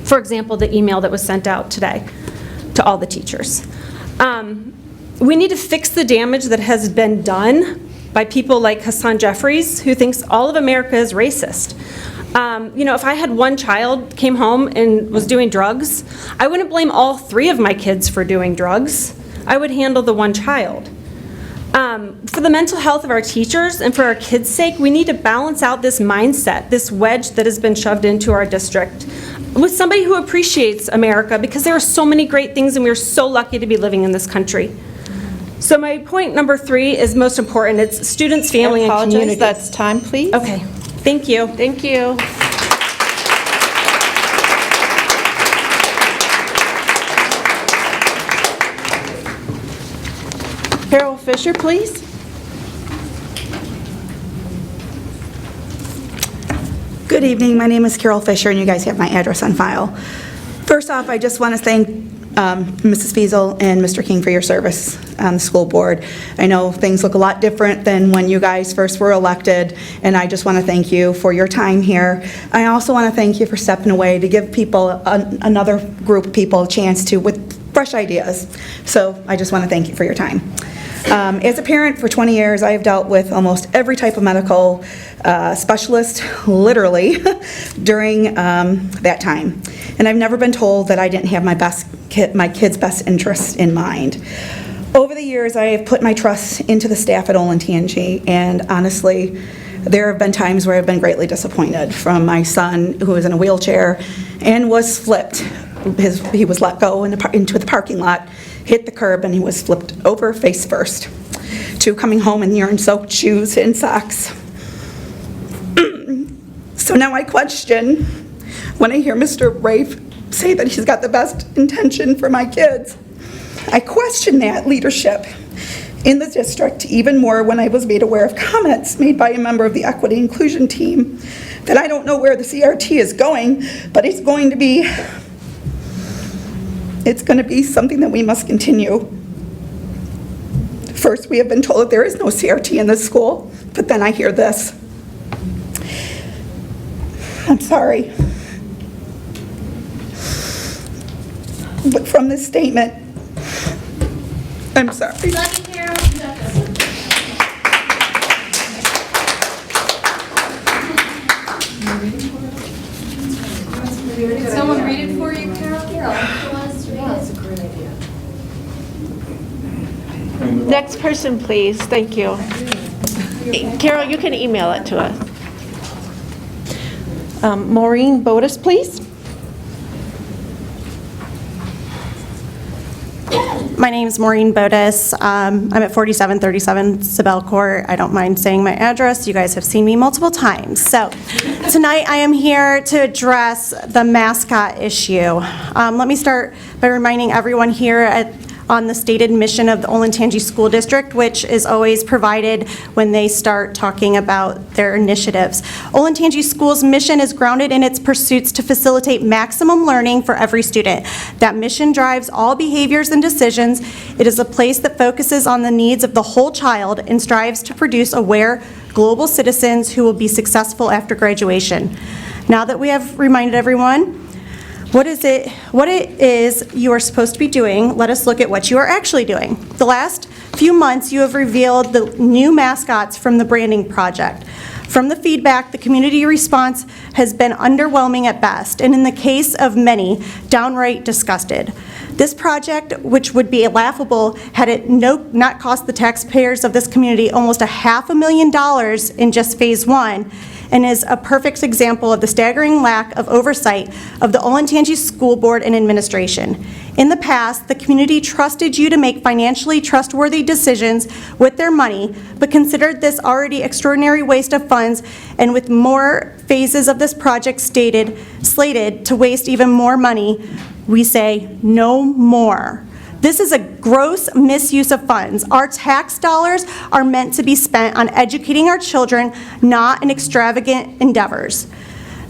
For example, the email that was sent out today to all the teachers. We need to fix the damage that has been done by people like Hassan Jeffries, who thinks all of America is racist. If I had one child came home and was doing drugs, I wouldn't blame all 3 of my kids for doing drugs. I would handle the one child. For the mental health of our teachers and for our kids' sake, we need to balance out this mindset, this wedge that has been shoved into our district, with somebody who appreciates America, because there are so many great things and we are so lucky to be living in this country. So my point number 3 is most important. It's students, family, and community. That's time, please. Okay, thank you. Thank you. Carol Fisher, please. Good evening. My name is Carol Fisher, and you guys have my address on file. First off, I just want to thank Mrs. Fiesel and Mr. King for your service on the school board. I know things look a lot different than when you guys first were elected, and I just want to thank you for your time here. I also want to thank you for stepping away to give people, another group of people, a chance to, with fresh ideas. So I just want to thank you for your time. As a parent for 20 years, I have dealt with almost every type of medical specialist, literally, during that time. And I've never been told that I didn't have my kids' best interests in mind. Over the years, I have put my trust into the staff at Olentangy, and honestly, There have been times where I've been greatly disappointed, from my son, who was in a wheelchair and was flipped. He was let go into the parking lot, hit the curb, and he was flipped over face first, to coming home in urine-soaked shoes and socks. So now I question, when I hear Mr. Rafe say that he's got the best intention for my kids, I question that leadership in the district even more when I was made aware of comments made by a member of the Equity Inclusion team that I don't know where the CRT is going, but it's going to be something that we must continue. First, we have been told that there is no CRT in this school, but then I hear this. I'm sorry. But from this statement, I'm sorry. Someone read it for you, Carol? Carol, who wants to read it? That's a great idea. Next person, please. Thank you. Carol, you can email it to us. Maureen Bodas, please. My name is Maureen Bodas. I'm at 4737 Sibel Court. I don't mind saying my address. You guys have seen me multiple times. So tonight I am here to address the mascot issue. Let me start by reminding everyone here on the stated mission of the Olentangy School District, which is always provided when they start talking about their initiatives. Olentangy School's mission is grounded in its pursuits to facilitate maximum learning for every student. That mission drives all behaviors and decisions. It is a place that focuses on the needs of the whole child and strives to produce aware global citizens who will be successful after graduation. Now that we have reminded everyone what it is you are supposed to be doing, let us look at what you are actually doing. The last few months, you have revealed the new mascots from the branding project. From the feedback, the community response has been underwhelming at best, and in the case of many, downright disgusted. This project, which would be laughable had it not cost the taxpayers of this community almost $500,000 in just phase one, and is a perfect example of the staggering lack of oversight of the Olentangy School Board and administration. In the past, the community trusted you to make financially trustworthy decisions with their money, but considered this already extraordinary waste of funds, and with more phases of this project slated to waste even more money, we say no more. This is a gross misuse of funds. Our tax dollars are meant to be spent on educating our children, not in extravagant endeavors.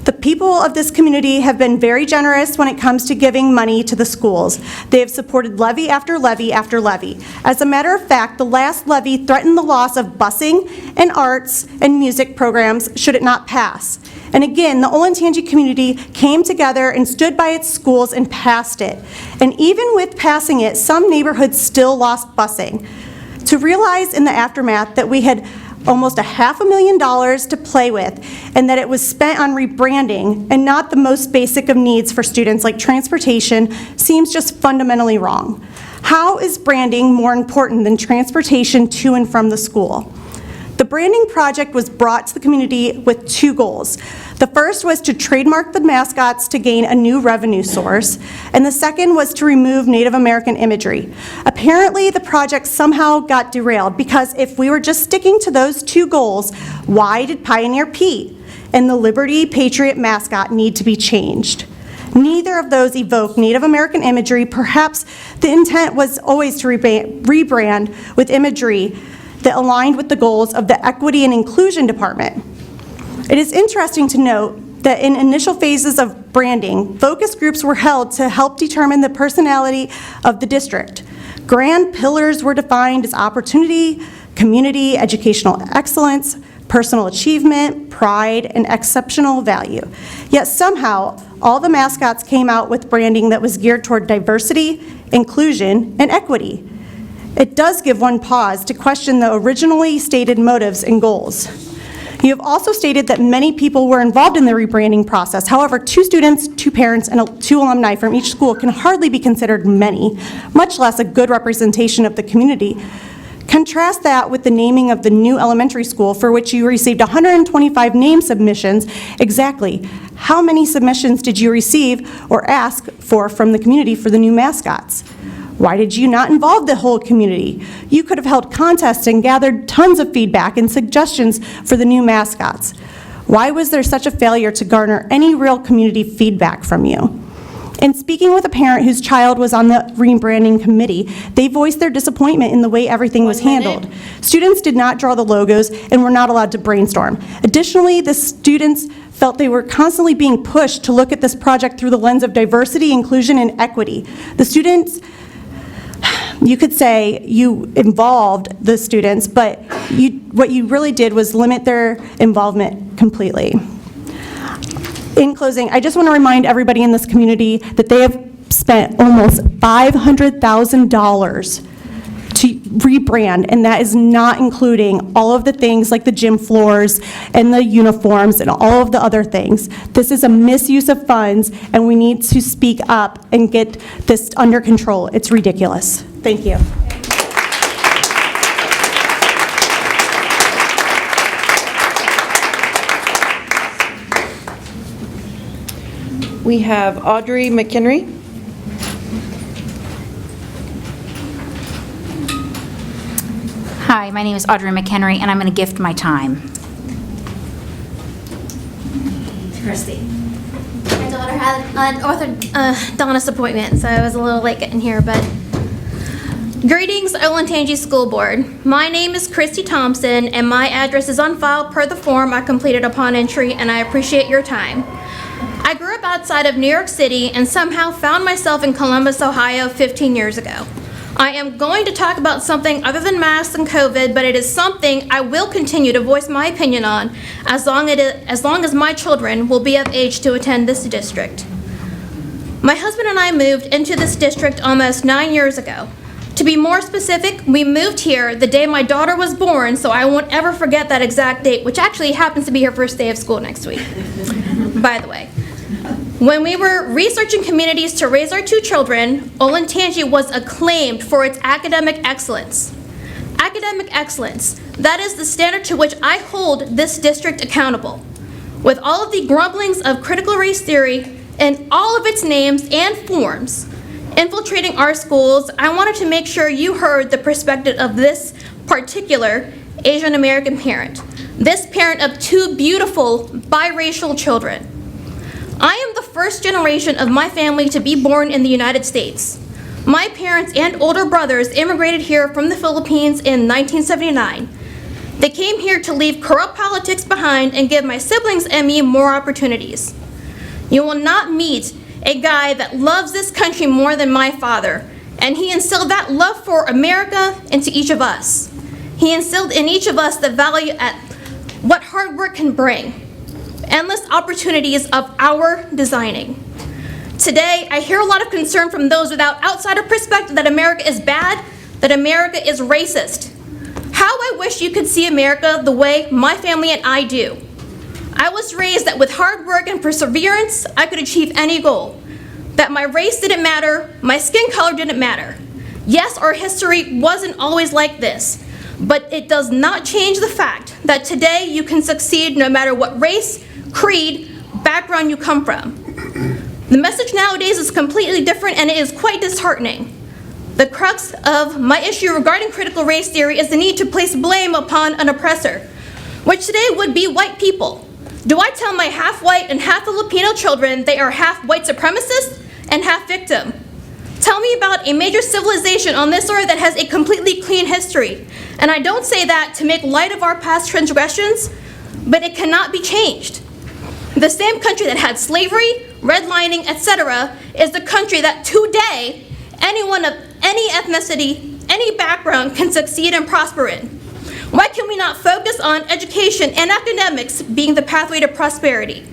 The people of this community have been very generous when it comes to giving money to the schools. They have supported levy after levy after levy. As a matter of fact, the last levy threatened the loss of busing and arts and music programs should it not pass. And again, the Olentangy community came together and stood by its schools and passed it. And even with passing it, some neighborhoods still lost busing. To realize in the aftermath that we had almost $500,000 to play with, and that it was spent on rebranding and not the most basic of needs for students like transportation, seems just fundamentally wrong. How is branding more important than transportation to and from the school? The branding project was brought to the community with two goals. The first was to trademark the mascots to gain a new revenue source, and the second was to remove Native American imagery. Apparently, the project somehow got derailed, because if we were just sticking to those two goals, why did Pioneer Pete and the Liberty Patriot mascot need to be changed? Neither of those evoke Native American imagery. Perhaps the intent was always to rebrand with imagery that aligned with the goals of the Equity and Inclusion Department. It is interesting to note that in initial phases of branding, focus groups were held to help determine the personality of the district. Grand pillars were defined as opportunity, community, educational excellence, personal achievement, pride, and exceptional value. Yet somehow, all the mascots came out with branding that was geared toward diversity, inclusion, and equity. It does give one pause to question the originally stated motives and goals. You have also stated that many people were involved in the rebranding process. However, 2 students, 2 parents, and 2 alumni from each school can hardly be considered many, much less a good representation of the community. Contrast that with the naming of the new elementary school, for which you received 125 name submissions. Exactly how many submissions did you receive or ask for from the community for the new mascots? Why did you not involve the whole community? You could have held contests and gathered tons of feedback and suggestions for the new mascots. Why was there such a failure to garner any real community feedback from you? In speaking with a parent whose child was on the rebranding committee, they voiced their disappointment in the way everything was handled. Students did not draw the logos and were not allowed to brainstorm. Additionally, the students felt they were constantly being pushed to look at this project through the lens of diversity, inclusion, and equity. The students, you could say you involved the students, but what you really did was limit their involvement completely. In closing, I just want to remind everybody in this community that they have spent almost $500,000 to rebrand, and that is not including all of the things like the gym floors and the uniforms and all of the other things. This is a misuse of funds, and we need to speak up and get this under control. It's ridiculous. Thank you. We have Audrey McHenry. Hi, my name is Audrey McHenry, and I'm going to gift my time. Christy. My daughter had an orthodontist appointment, so I was a little late getting here, but greetings, Olentangy School Board. My name is Christy Thompson, and my address is on file per the form I completed upon entry, and I appreciate your time. I grew up outside of New York City and somehow found myself in Columbus, Ohio 15 years ago. I am going to talk about something other than masks and COVID, but it is something I will continue to voice my opinion on as long as my children will be of age to attend this district. My husband and I moved into this district almost 9 years ago. To be more specific, we moved here the day my daughter was born, so I won't ever forget that exact date, which actually happens to be her first day of school next week, by the way. When we were researching communities to raise our 2 children, Olentangy was acclaimed for its academic excellence. Academic excellence, that is the standard to which I hold this district accountable. With all of the grumblings of critical race theory and all of its names and forms infiltrating our schools, I wanted to make sure you heard the perspective of this particular Asian American parent, this parent of 2 beautiful biracial children. I am the first generation of my family to be born in the United States. My parents and older brothers immigrated here from the Philippines in 1979. They came here to leave corrupt politics behind and give my siblings and me more opportunities. You will not meet a guy that loves this country more than my father, and he instilled that love for America into each of us. He instilled in each of us the value at what hard work can bring. Endless opportunities of our designing. Today, I hear a lot of concern from those without outsider perspective that America is bad, that America is racist. How I wish you could see America the way my family and I do. I was raised that with hard work and perseverance, I could achieve any goal. That my race didn't matter, my skin color didn't matter. Yes, our history wasn't always like this, but it does not change the fact that today you can succeed no matter what race, creed, background you come from. The message nowadays is completely different, and it is quite disheartening. The crux of my issue regarding critical race theory is the need to place blame upon an oppressor, which today would be white people. Do I tell my half-white and half-Filipino children they are half-white supremacists and half-victim? Tell me about a major civilization on this earth that has a completely clean history. And I don't say that to make light of our past transgressions, but it cannot be changed. The same country that had slavery, redlining, etc., is the country that today anyone of any ethnicity, any background can succeed and prosper in. Why can we not focus on education and academics being the pathway to prosperity?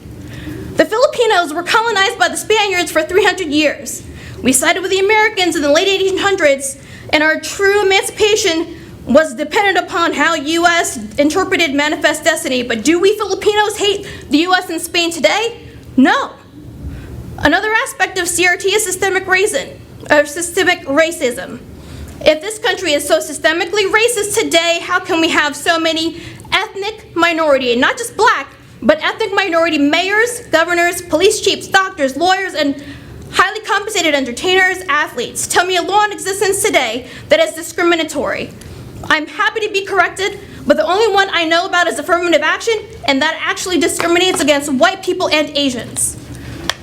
The Filipinos were colonized by the Spaniards for 300 years. We sided with the Americans in the late 1800s, and our true emancipation was dependent upon how U.S. interpreted manifest destiny. But do we Filipinos hate the U.S. and Spain today? No. Another aspect of CRT is systemic racism. If this country is so systemically racist today, how can we have so many ethnic minority, and not just black, but ethnic minority mayors, governors, police chiefs, doctors, lawyers, and highly compensated entertainers, athletes? Tell me a law in existence today that is discriminatory. I'm happy to be corrected, but the only one I know about is affirmative action, and that actually discriminates against white people and Asians.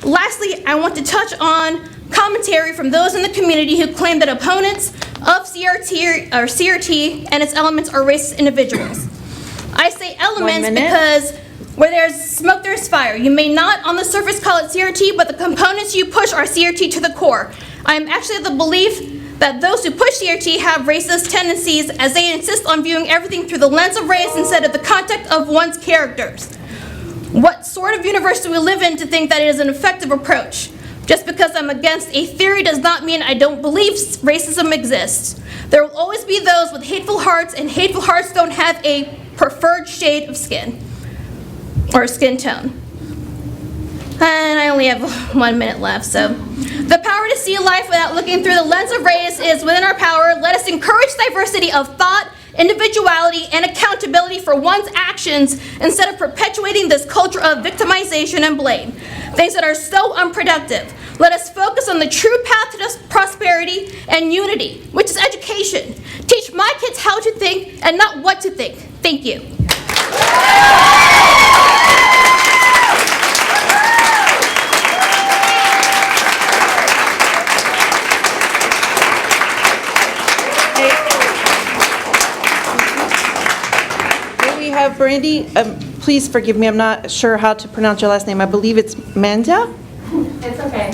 Lastly, I want to touch on commentary from those in the community who claim that opponents of CRT and its elements are racist individuals. I say elements because where there's smoke, there's fire. You may not on the surface call it CRT, but the components you push are CRT to the core. I am actually of the belief that those who push CRT have racist tendencies, as they insist on viewing everything through the lens of race instead of the context of one's characters. What sort of universe do we live in to think that it is an effective approach? Just because I'm against a theory does not mean I don't believe racism exists. There will always be those with hateful hearts, and hateful hearts don't have a preferred shade of skin or skin tone. And I only have 1 minute left, so. The power to see life without looking through the lens of race is within our power. Let us encourage diversity of thought, individuality, and accountability for one's actions instead of perpetuating this culture of victimization and blame, things that are so unproductive. Let us focus on the true path to prosperity and unity, which is education. Teach my kids how to think and not what to think. Thank you. Have Brandy, please forgive me, I'm not sure how to pronounce your last name. I believe it's Manda? It's okay.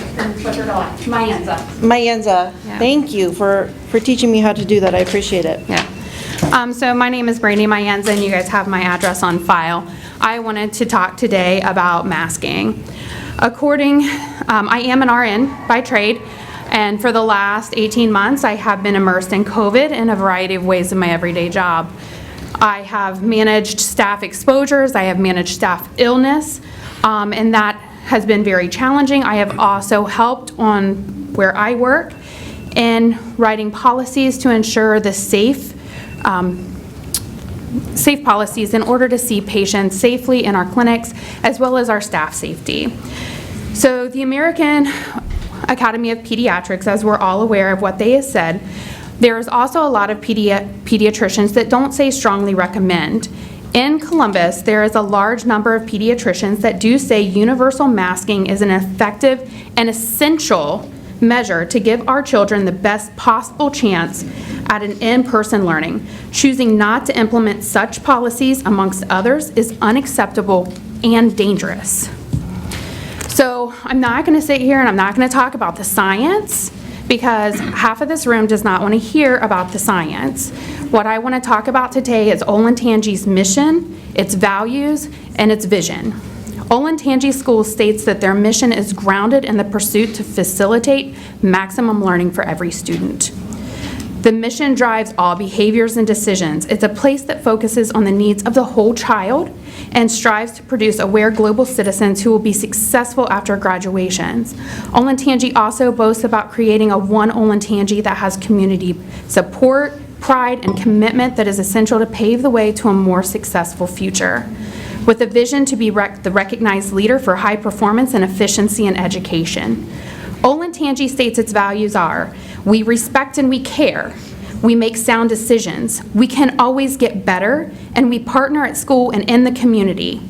Mayenza. Mayenza. Yeah. Thank you for teaching me how to do that. I appreciate it. Yeah. So my name is Brandy Mayenza, and you guys have my address on file. I wanted to talk today about masking. I am an RN by trade, and for the last 18 months, I have been immersed in COVID in a variety of ways in my everyday job. I have managed staff exposures, I have managed staff illness, and that has been very challenging. I have also helped on where I work in writing policies to ensure the safe policies in order to see patients safely in our clinics, as well as our staff safety. So the American Academy of Pediatrics, as we're all aware of what they have said, there is also a lot of pediatricians that don't say strongly recommend. In Columbus, there is a large number of pediatricians that do say universal masking is an effective and essential measure to give our children the best possible chance at an in-person learning. Choosing not to implement such policies, amongst others, is unacceptable and dangerous. So I'm not going to sit here and I'm not going to talk about the science, because half of this room does not want to hear about the science. What I want to talk about today is Olentangy's mission, its values, and its vision. Olentangy School states that their mission is grounded in the pursuit to facilitate maximum learning for every student. The mission drives all behaviors and decisions. It's a place that focuses on the needs of the whole child and strives to produce aware global citizens who will be successful after graduations. Olentangy also boasts about creating a one Olentangy that has community support, pride, and commitment that is essential to pave the way to a more successful future. With a vision to be the recognized leader for high performance and efficiency in education. Olentangy states its values are: we respect and we care. We make sound decisions. We can always get better, and we partner at school and in the community.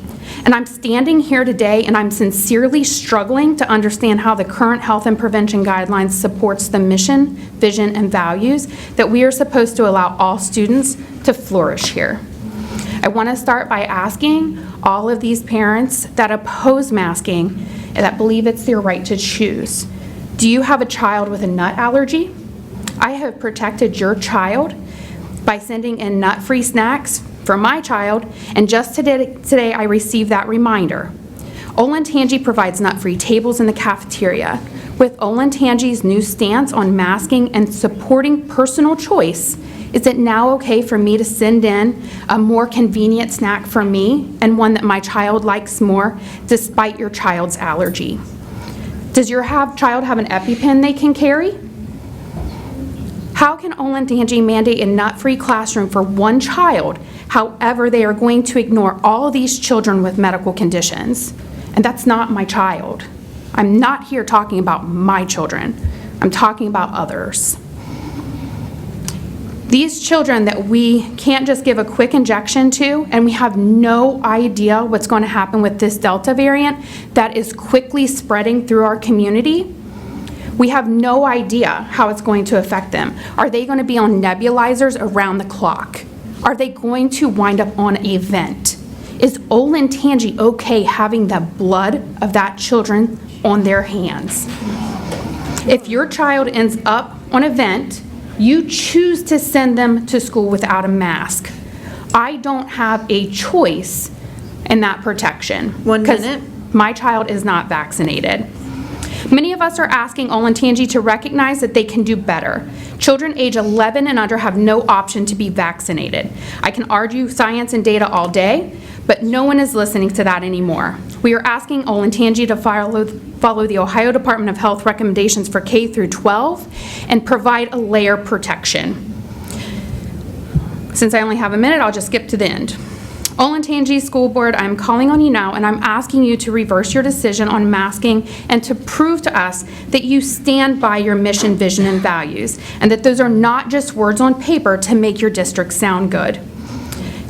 And I'm standing here today and I'm sincerely struggling to understand how the current health and prevention guidelines supports the mission, vision, and values that we are supposed to allow all students to flourish here. I want to start by asking all of these parents that oppose masking and that believe it's their right to choose. Do you have a child with a nut allergy? I have protected your child by sending in nut-free snacks for my child, and just today I received that reminder. Olentangy provides nut-free tables in the cafeteria. With Olentangy's new stance on masking and supporting personal choice, is it now okay for me to send in a more convenient snack for me and one that my child likes more despite your child's allergy? Does your child have an EpiPen they can carry? How can Olentangy mandate a nut-free classroom for one child, however they are going to ignore all these children with medical conditions? And that's not my child. I'm not here talking about my children. I'm talking about others. These children that we can't just give a quick injection to, and we have no idea what's going to happen with this Delta variant that is quickly spreading through our community. We have no idea how it's going to affect them. Are they going to be on nebulizers around the clock? Are they going to wind up on a vent? Is Olentangy okay having the blood of that children on their hands? If your child ends up on a vent, you choose to send them to school without a mask. I don't have a choice in that protection. 1 minute. Because my child is not vaccinated. Many of us are asking Olentangy to recognize that they can do better. Children age 11 and under have no option to be vaccinated. I can argue science and data all day, but no one is listening to that anymore. We are asking Olentangy to follow the Ohio Department of Health recommendations for K through 12 and provide a layer protection. Since I only have a minute, I'll just skip to the end. Olentangy School Board, I'm calling on you now, and I'm asking you to reverse your decision on masking and to prove to us that you stand by your mission, vision, and values, and that those are not just words on paper to make your district sound good.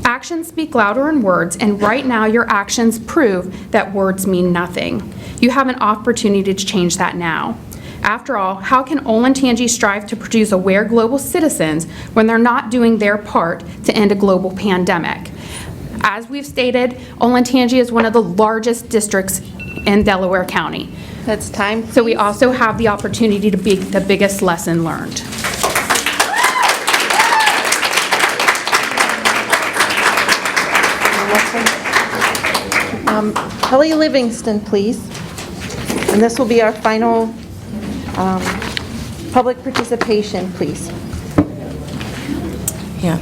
Actions speak louder than words, and right now your actions prove that words mean nothing. You have an opportunity to change that now. After all, how can Olentangy strive to produce aware global citizens when they're not doing their part to end a global pandemic? As we've stated, Olentangy is one of the largest districts in Delaware County. That's time. So we also have the opportunity to be the biggest lesson learned. Kelly Livingston, please. And this will be our final public participation, please. Yeah.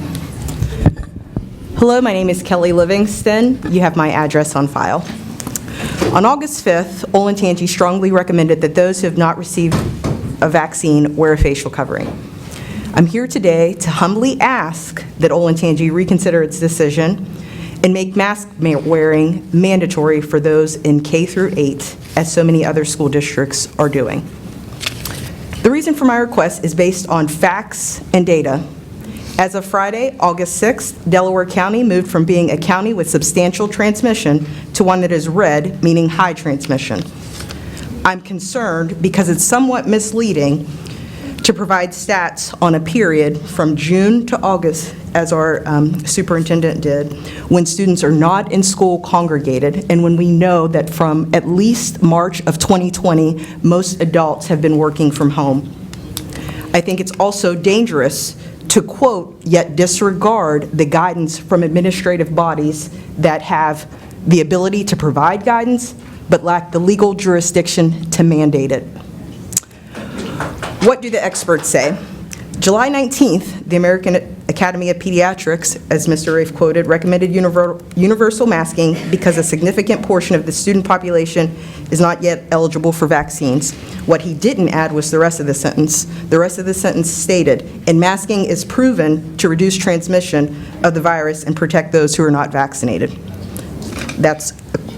Hello, my name is Kelly Livingston. You have my address on file. On August 5th, Olentangy strongly recommended that those who have not received a vaccine wear a facial covering. I'm here today to humbly ask that Olentangy reconsider its decision and make mask wearing mandatory for those in K through 8, as so many other school districts are doing. The reason for my request is based on facts and data. As of Friday, August 6th, Delaware County moved from being a county with substantial transmission to one that is red, meaning high transmission. I'm concerned because it's somewhat misleading to provide stats on a period from June to August, as our superintendent did, when students are not in school congregated, and when we know that from at least March of 2020, most adults have been working from home. I think it's also dangerous to quote yet disregard the guidance from administrative bodies that have the ability to provide guidance but lack the legal jurisdiction to mandate it. What do the experts say? July 19th, the American Academy of Pediatrics, as Mr. Rafe quoted, recommended universal masking because a significant portion of the student population is not yet eligible for vaccines. What he didn't add was the rest of the sentence. The rest of the sentence stated, and masking is proven to reduce transmission of the virus and protect those who are not vaccinated. That's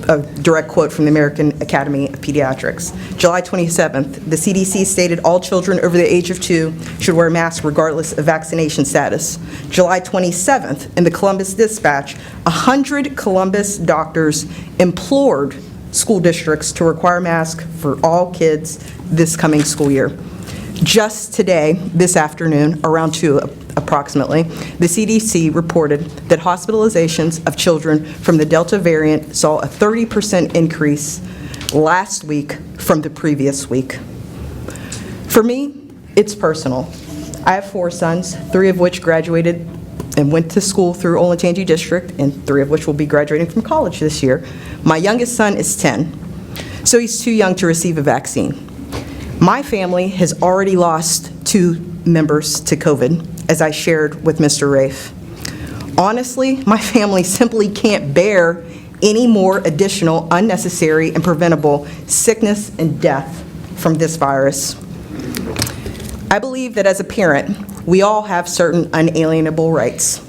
a direct quote from the American Academy of Pediatrics. July 27th, the CDC stated all children over the age of 2 should wear masks regardless of vaccination status. July 27th, in the Columbus Dispatch, 100 Columbus doctors implored school districts to require masks for all kids this coming school year. Just today, this afternoon, around 2 approximately, the CDC reported that hospitalizations of children from the Delta variant saw a 30% increase last week from the previous week. For me, it's personal. I have 4 sons, 3 of which graduated and went to school through Olentangy District, and 3 of which will be graduating from college this year. My youngest son is 10, so he's too young to receive a vaccine. My family has already lost 2 members to COVID, as I shared with Mr. Rafe. Honestly, my family simply can't bear any more additional unnecessary and preventable sickness and death from this virus. I believe that as a parent, we all have certain unalienable rights.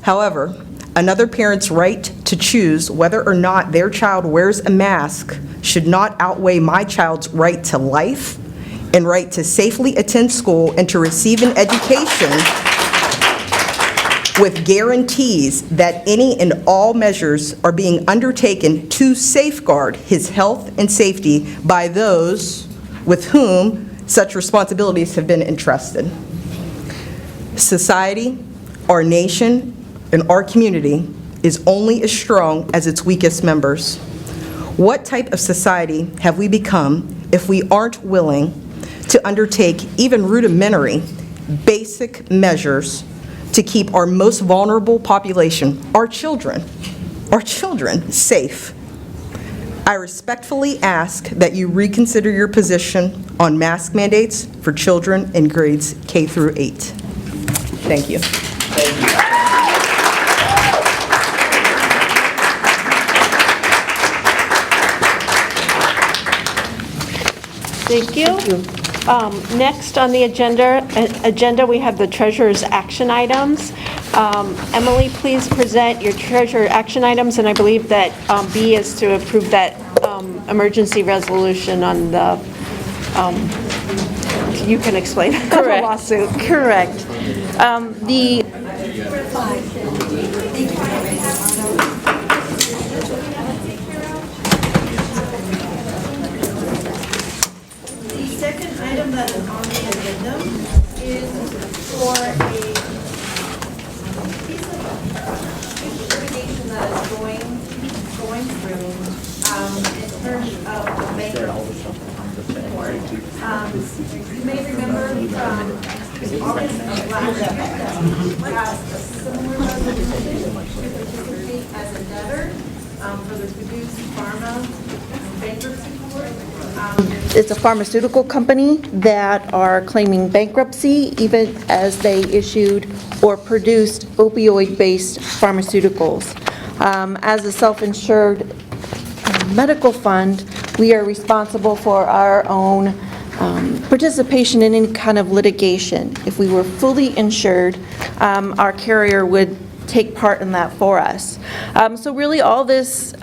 However, another parent's right to choose whether or not their child wears a mask should not outweigh my child's right to life and right to safely attend school and to receive an education with guarantees that any and all measures are being undertaken to safeguard his health and safety by those with whom such responsibilities have been entrusted. Society, our nation, and our community is only as strong as its weakest members. What type of society have we become if we aren't willing to undertake even rudimentary, basic measures to keep our most vulnerable population, our children, safe? I respectfully ask that you reconsider your position on mask mandates for children in grades K through 8. Thank you. Thank you. Next on the agenda, we have the treasurer's action items. Emily, please present your treasurer action items, and I believe that B is to approve that emergency resolution on the, you can explain the lawsuit. Correct. The second item that is on the agenda is for a piece of litigation that is going through in terms of the bankruptcy court. You may remember from August of last year that we passed a similar resolution to participate as a debtor for the Purdue Pharma bankruptcy court. It's a pharmaceutical company that are claiming bankruptcy even as they issued or produced opioid-based pharmaceuticals. As a self-insured medical fund, we are responsible for our own participation in any kind of litigation. If we were fully insured, our carrier would take part in that for us. So really all this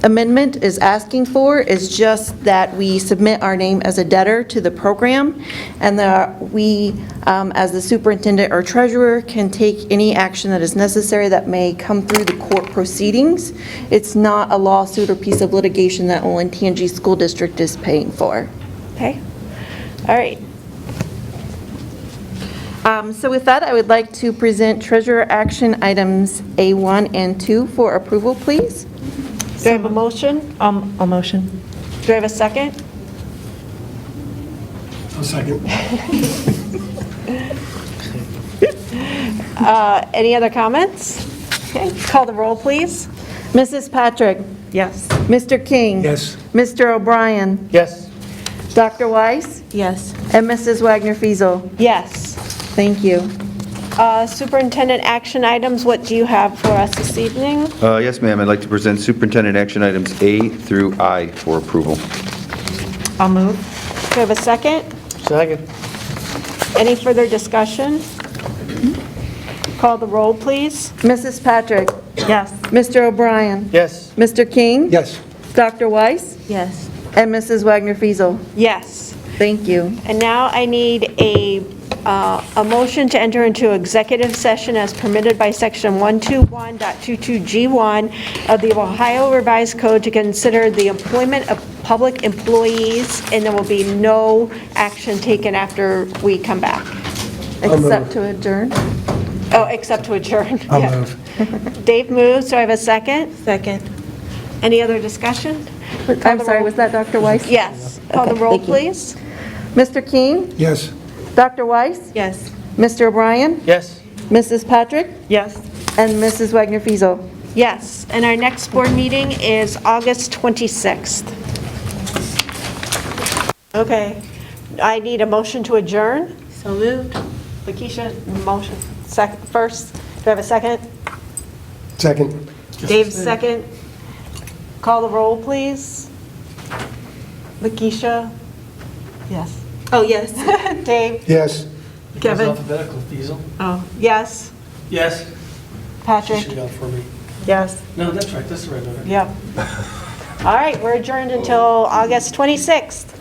amendment is asking for is just that we submit our name as a debtor to the program, and that we, as the superintendent or treasurer, can take any action that is necessary that may come through the court proceedings. It's not a lawsuit or piece of litigation that Olentangy School District is paying for. Okay. All right. So with that, I would like to present treasurer action items A1 and 2 for approval, please. Do I have a motion? A motion. Do I have a second? A second. Any other comments? Okay, call the roll, please. Mrs. Patrick? Yes. Mr. King? Yes. Mr. O'Brien? Yes. Dr. Weiss? Yes. And Mrs. Wagner-Fiesel? Yes. Thank you. Superintendent action items, what do you have for us this evening? Yes, ma'am. I'd like to present superintendent action items A through I for approval. I'll move. Do I have a second? Second. Any further discussion? Call the roll, please. Mrs. Patrick? Yes. Mr. O'Brien? Yes. Mr. King? Yes. Dr. Weiss? Yes. And Mrs. Wagner-Fiesel? Yes. Thank you. And now I need a motion to enter into executive session as permitted by Section 121.22G1 of the Ohio Revised Code to consider the employment of public employees, and there will be no action taken after we come back. Except to adjourn? Oh, except to adjourn. I'll Yeah. move. Dave moves, do I have a second? Second. Any other discussion? I'm sorry, was that Dr. Weiss? Yes. Call the Okay, roll, thank you. please. Mr. King? Yes. Dr. Weiss? Yes. Mr. O'Brien? Yes. Mrs. Patrick? Yes. And Mrs. Wagner-Fiesel? Yes, and our next board meeting is August 26th. Okay, I need a motion to adjourn. So moved. Lakeisha, motion. First, do I have a second? Second. Dave's second. Call the roll, please. Lakeisha? Yes. Oh, yes. Dave? Yes. Kevin? It's alphabetical, Fiesel. Oh, yes. Yes. Patrick? She should go for me. Yes. No, that's right, that's the right order. Yep. All right, we're adjourned until August 26th.